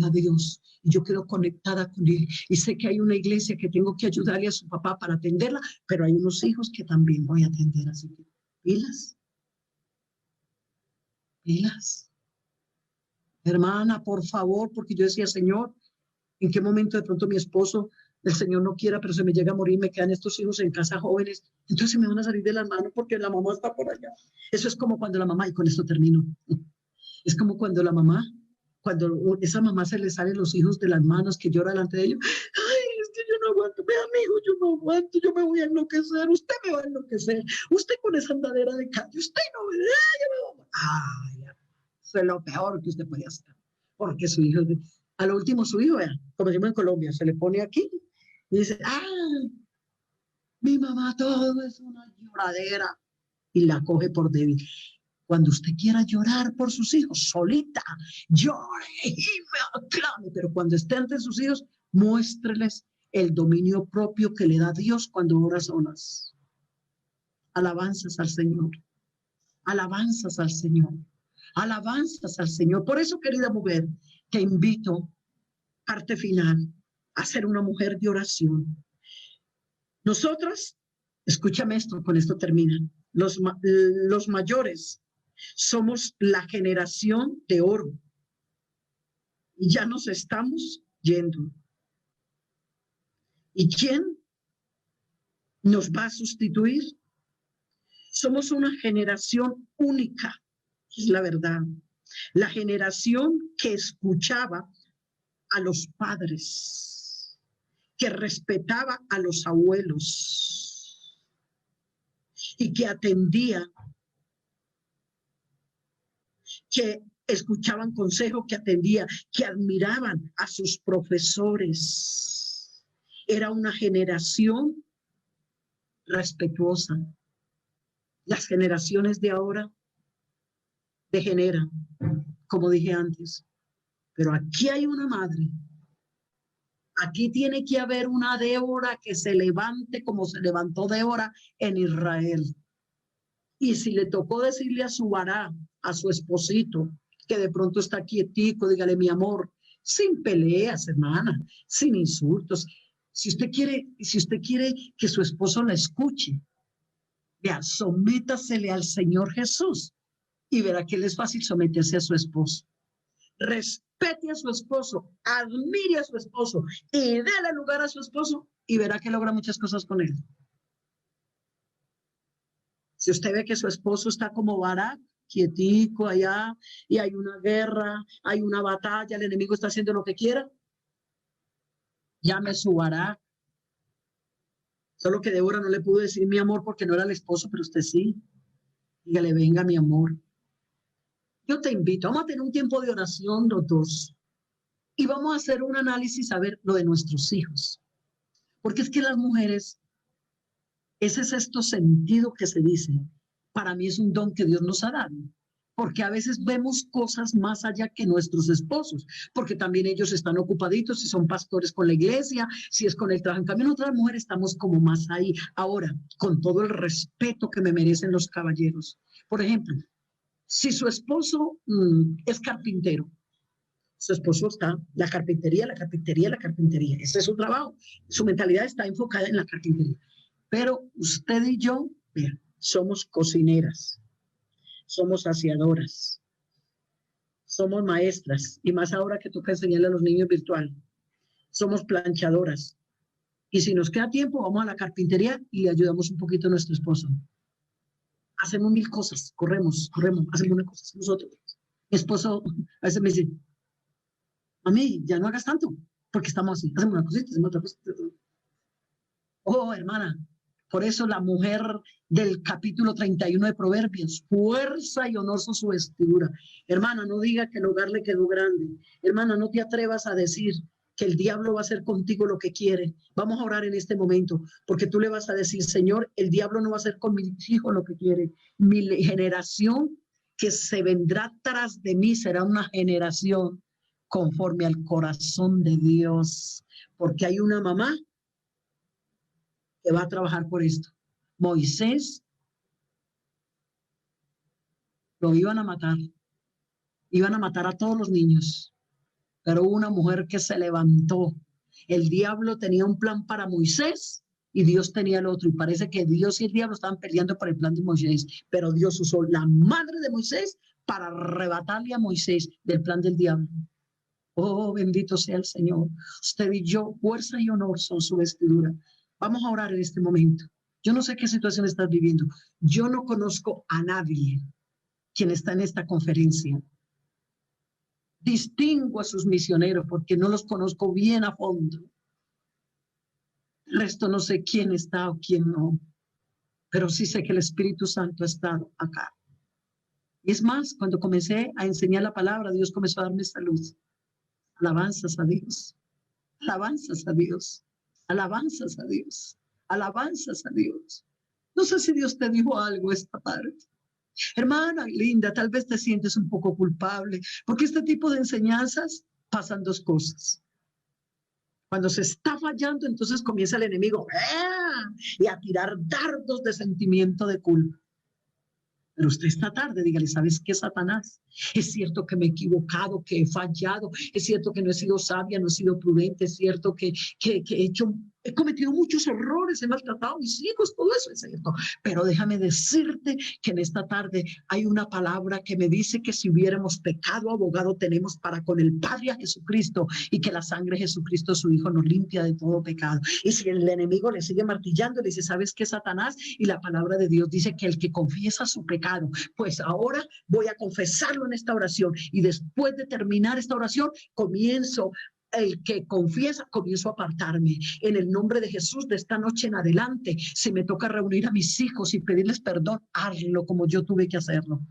A Dios y yo quedo conectada con Él y sé que hay una iglesia que tengo que ayudarle a su papá para atenderla, pero hay unos hijos que también voy a atender, así que pilas, pilas. Hermana, por favor, porque yo decía, Señor, ¿en qué momento de pronto mi esposo, el Señor no quiera, pero se me llega a morir, me quedan estos hijos en casa jóvenes, entonces se me van a salir de las manos porque la mamá está por allá? Eso es como cuando la mamá, y con esto termino, es como cuando la mamá, cuando esa mamá se le salen los hijos de las manos, que llora delante de ellos. Ay, es que yo no aguanto, vea, amigo, yo no aguanto, yo me voy a enloquecer, usted me va a enloquecer, usted con esa andadera de calle, usted no me... Ay, eso es lo peor que usted puede hacer, porque su hijo, a lo último su hijo, como decimos en Colombia, se le pone aquí y dice, mi mamá todo es una lloradera, y la coge por débil. Cuando usted quiera llorar por sus hijos, solita, llore y me aclame, pero cuando esté ante sus hijos, muéstreles el dominio propio que le da Dios cuando ora solas. Alabanzas al Señor, alabanzas al Señor, alabanzas al Señor. Por eso, querida mujer, te invito, parte final, a ser una mujer de oración. Nosotras, escúchame esto, con esto termina, los mayores somos la generación de oro y ya nos estamos yendo. ¿Y quién nos va a sustituir? Somos una generación única, es la verdad. La generación que escuchaba a los padres, que respetaba a los abuelos y que atendía, que escuchaban consejo, que atendía, que admiraban a sus profesores. Era una generación respetuosa. Las generaciones de ahora degeneran, como dije antes. Pero aquí hay una madre. Aquí tiene que haber una Débora que se levante como se levantó Débora en Israel. Y si le tocó decirle a su vará, a su esposito, que de pronto está quietico, dígale, mi amor, sin peleas, hermana, sin insultos. Si usted quiere que su esposo la escuche, vea, sométasele al Señor Jesús y verá que le es fácil someterse a su esposo. Respete a su esposo, admire a su esposo y déle lugar a su esposo y verá que logra muchas cosas con él. Si usted ve que su esposo está como Barak, quietico allá, y hay una guerra, hay una batalla, el enemigo está haciendo lo que quiera, llame a su Barak. Solo que Débora no le pudo decir mi amor porque no era el esposo, pero usted sí. Dígale, venga mi amor. Yo te invito, vamos a tener un tiempo de oración los dos y vamos a hacer un análisis a ver lo de nuestros hijos. Porque es que las mujeres, ese sexto sentido que se dice, para mí es un don que Dios nos ha dado. Porque a veces vemos cosas más allá que nuestros esposos, porque también ellos están ocupaditos, si son pastores con la iglesia, si es con el trabajo. En cambio, nosotras mujeres estamos como más ahí. Ahora, con todo el respeto que me merecen los caballeros. Por ejemplo, si su esposo es carpintero, su esposo está, la carpintería. Ese es su trabajo. Su mentalidad está enfocada en la carpintería. Pero usted y yo, vean, somos cocineras. Somos aseadoras, somos maestras, y más ahora que toca enseñarle a los niños virtual, somos planchadoras. Y si nos queda tiempo, vamos a la carpintería y le ayudamos un poquito a nuestro esposo. Hacemos mil cosas, corremos, hacemos una cosa nosotros. Mi esposo a veces me dice, mami, ya no hagas tanto, porque estamos así, hacemos una cosita, hacemos otra cosita. Oh, hermana, por eso la mujer del capítulo 31 de Proverbios, fuerza y honor son su vestidura. Hermana, no diga que el hogar le quedó grande. Hermana, no te atrevas a decir que el diablo va a hacer contigo lo que quiere. Vamos a orar en este momento, porque tú le vas a decir, Señor, el diablo no va a hacer con mis hijos lo que quiere. Mi generación que se vendrá tras de mí será una generación conforme al corazón de Dios, porque hay una mamá que va a trabajar por esto. Moisés lo iban a matar a todos los niños, pero hubo una mujer que se levantó. El diablo tenía un plan para Moisés y Dios tenía el otro, y parece que Dios y el diablo estaban peleando por el plan de Moisés, pero Dios usó la madre de Moisés para arrebatarle a Moisés del plan del diablo. Oh, bendito sea el Señor. Usted y yo, fuerza y honor son su vestidura. Vamos a orar en este momento. Yo no sé qué situación estás viviendo. Yo no conozco a nadie quien está en esta conferencia. Distingo a sus misioneros porque no los conozco bien a fondo. El resto no sé quién está o quién no. Pero sí sé que el Espíritu Santo ha estado acá. Y es más, cuando comencé a enseñar la palabra, Dios comenzó a darme esta luz. Alabanzas a Dios. Alabanzas a Dios. Alabanzas a Dios, alabanzas a Dios. No sé si Dios te dijo algo esta tarde. Hermana linda, tal vez te sientes un poco culpable, porque este tipo de enseñanzas pasan dos cosas. Cuando se está fallando, entonces comienza el enemigo y a tirar dardos de sentimiento de culpa. Pero usted esta tarde, dígale, ¿sabes qué, Satanás? Es cierto que me he equivocado, que he fallado, es cierto que no he sido sabia, no he sido prudente, es cierto que he cometido muchos errores, he maltratado a mis hijos, todo eso es cierto. Pero déjame decirte que en esta tarde hay una palabra que me dice que si hubiéramos pecado, abogado tenemos para con el Padre a Jesucristo, y que la sangre de Jesucristo, su Hijo, nos limpia de todo pecado. Y si el enemigo le sigue martillando, le dice, ¿sabes qué, Satanás? Y la palabra de Dios dice que el que confiesa su pecado, pues ahora voy a confesarlo en esta oración, y después de terminar esta oración, comienzo El que confiesa, comienzo a apartarme. En el nombre de Jesús, de esta noche en adelante, si me toca reunir a mis hijos y pedirles perdón, hazlo como yo tuve que hacerlo.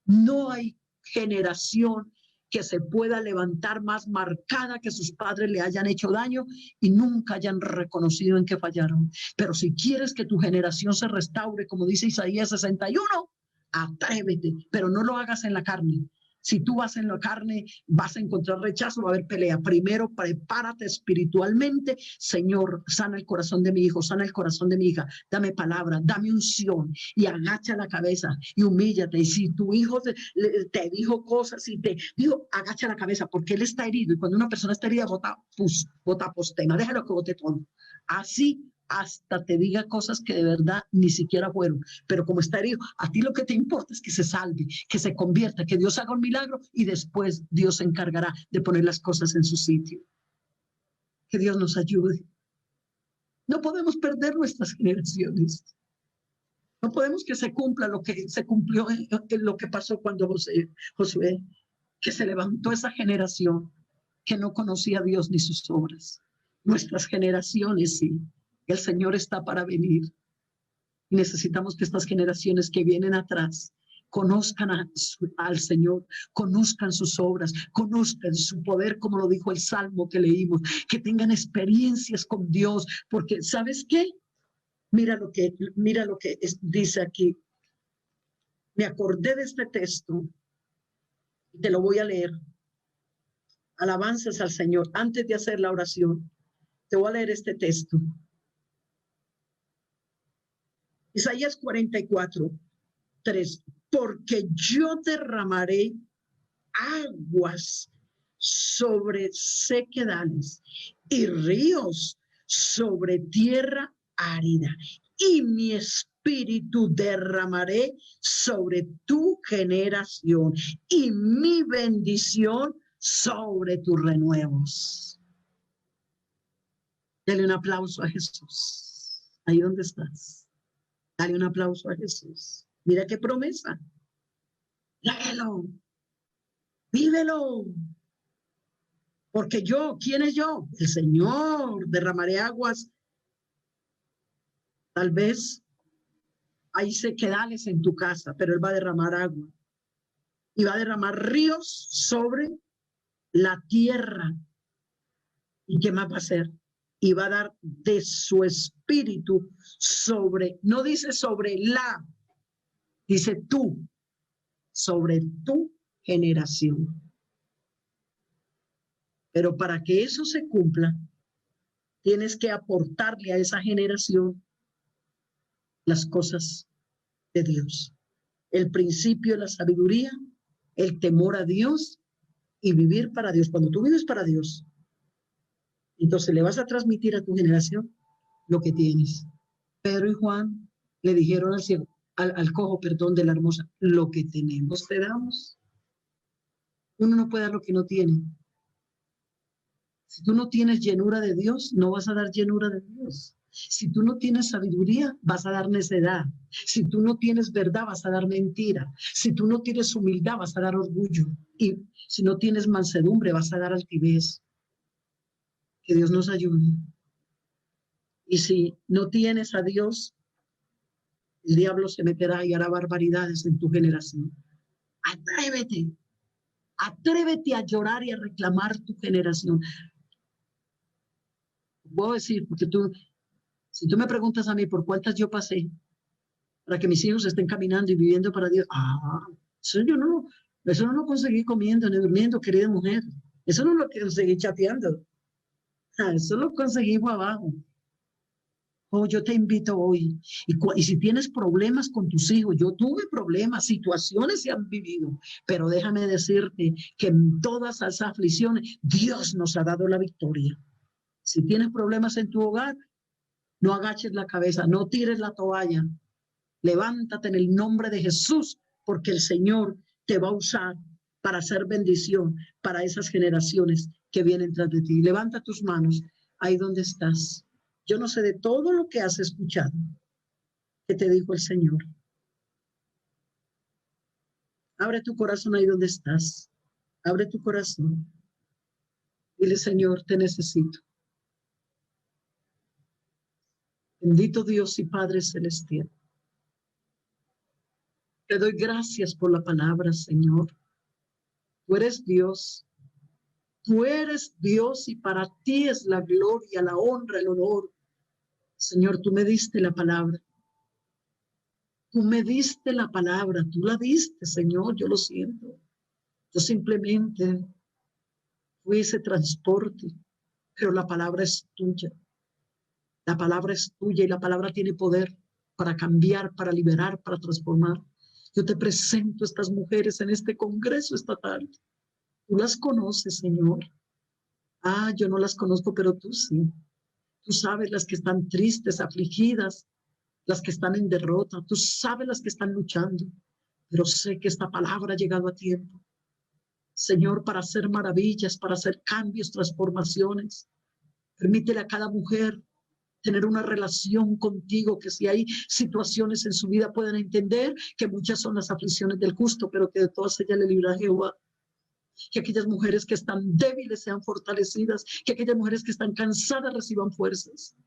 No hay generación que se pueda levantar más marcada que sus padres le hayan hecho daño y nunca hayan reconocido en qué fallaron. Pero si quieres que tu generación se restaure, como dice Isaías 61, atrévete, pero no lo hagas en la carne. Si tú vas en la carne, vas a encontrar rechazo, va a haber pelea. Primero, prepárate espiritualmente. Señor, sana el corazón de mi hijo, sana el corazón de mi hija. Dame palabra, dame unción y agacha la cabeza y humíllate. Y si tu hijo te dijo cosas y te dijo, agacha la cabeza porque él está herido. Y cuando una persona está herida, bota postema. Déjalo que bote todo. Así hasta te diga cosas que de verdad ni siquiera fueron. Pero como está herido, a ti lo que te importa es que se salve, que se convierta, que Dios haga un milagro y después Dios se encargará de poner las cosas en su sitio. Que Dios nos ayude. No podemos perder nuestras generaciones. No podemos que se cumpla lo que se cumplió en lo que pasó cuando Josué, que se levantó esa generación que no conocía a Dios ni sus obras. Nuestras generaciones, sí. El Señor está para venir. Y necesitamos que estas generaciones que vienen atrás conozcan al Señor, conozcan sus obras, conozcan su poder, como lo dijo el Salmo que leímos, que tengan experiencias con Dios, porque ¿sabes qué? Mira lo que dice aquí. Me acordé de este texto y te lo voy a leer. Alabanzas al Señor. Antes de hacer la oración, te voy a leer este texto. Isaías 44, 3. Porque yo derramaré aguas sobre sequedales y ríos sobre tierra árida, y mi espíritu derramaré sobre tu generación y mi bendición sobre tus renuevos. Dale un aplauso a Jesús. Ahí donde estás. Dale un aplauso a Jesús. Mira qué promesa. Léelo. Vívelo. Porque yo, ¿quién es yo? El Señor. Derramaré aguas. Tal vez hay sequedales en tu casa, pero Él va a derramar agua. Y va a derramar ríos sobre la tierra. ¿Y qué más va a hacer? Y va a dar de su espíritu sobre, no dice sobre la, dice tú, sobre tu generación. Pero para que eso se cumpla, tienes que aportarle a esa generación las cosas de Dios. El principio de la sabiduría, el temor a Dios y vivir para Dios. Cuando tú vives para Dios, entonces le vas a transmitir a tu generación lo que tienes. Pedro y Juan le dijeron al ciego, al cojo, perdón, de la hermosa, lo que tenemos te damos. Uno no puede dar lo que no tiene. Si tú no tienes llenura de Dios, no vas a dar llenura de Dios. Si tú no tienes sabiduría, vas a dar necedad. Si tú no tienes verdad, vas a dar mentira. Si tú no tienes humildad, vas a dar orgullo. Y si no tienes mansedumbre, vas a dar altivez. Que Dios nos ayude. Y si no tienes a Dios, el diablo se meterá y hará barbaridades en tu generación. Atrévete. Atrévete a llorar y a reclamar tu generación. Puedo decir, porque si tú me preguntas a mí por cuántas yo pasé para que mis hijos estén caminando y viviendo para Dios, eso no lo conseguí comiendo ni durmiendo, querida mujer. Eso no lo conseguí chateando. Eso lo conseguí por abajo. Yo te invito hoy, y si tienes problemas con tus hijos, yo tuve problemas, situaciones se han vivido, pero déjame decirte que en todas esas aflicciones Dios nos ha dado la victoria. Si tienes problemas en tu hogar, no agaches la cabeza, no tires la toalla, levántate en el nombre de Jesús, porque el Señor te va a usar para hacer bendición para esas generaciones que vienen tras de ti. Levanta tus manos ahí donde estás. Yo no sé de todo lo que has escuchado que te dijo el Señor. Abre tu corazón ahí donde estás. Abre tu corazón. Dile, Señor, te necesito. Bendito Dios y Padre Celestial. Te doy gracias por la palabra, Señor. Tú eres Dios. Tú eres Dios y para ti es la gloria, la honra, el honor. Señor, tú me diste la palabra. Tú me diste la palabra. Tú la diste, Señor. Yo lo siento. Yo simplemente fui ese transporte, pero la palabra es tuya. La palabra es tuya y la palabra tiene poder para cambiar, para liberar, para transformar. Yo te presento a estas mujeres en este congreso esta tarde. Tú las conoces, Señor. Ah, yo no las conozco, pero tú sí. Tú sabes las que están tristes, afligidas, las que están en derrota. Tú sabes las que están luchando. Pero sé que esta palabra ha llegado a tiempo. Señor, para hacer maravillas, para hacer cambios, transformaciones. Permítele a cada mujer tener una relación contigo, que si hay situaciones en su vida puedan entender que muchas son las aflicciones del justo, pero que de todas ellas le libra Jehová. Que aquellas mujeres que están débiles sean fortalecidas, que aquellas mujeres que están cansadas reciban fuerzas,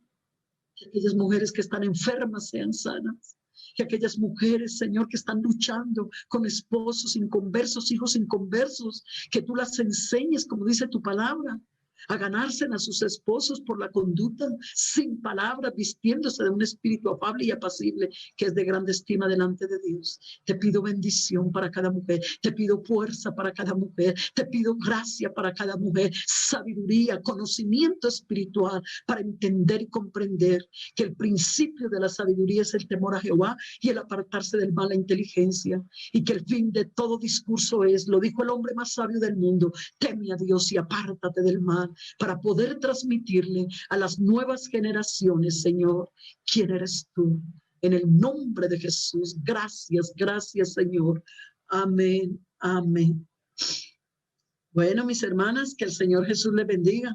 que aquellas mujeres que están enfermas sean sanas, que aquellas mujeres, Señor, que están luchando con esposos inconversos, hijos inconversos, que tú las enseñes, como dice tu palabra, a ganarse a sus esposos por la conducta, sin palabras, vistiéndose de un espíritu afable y apacible, que es de grande estima delante de Dios. Te pido bendición para cada mujer, te pido fuerza para cada mujer, te pido gracia para cada mujer, sabiduría, conocimiento espiritual para entender y comprender que el principio de la sabiduría es el temor a Jehová y el apartarse del mal, la inteligencia, y que el fin de todo discurso es, lo dijo el hombre más sabio del mundo, teme a Dios y apártate del mal, para poder transmitirle a las nuevas generaciones, Señor, quién eres tú. En el nombre de Jesús, gracias, gracias, Señor. Amén, amén. Bueno, mis hermanas, que el Señor Jesús les bendiga.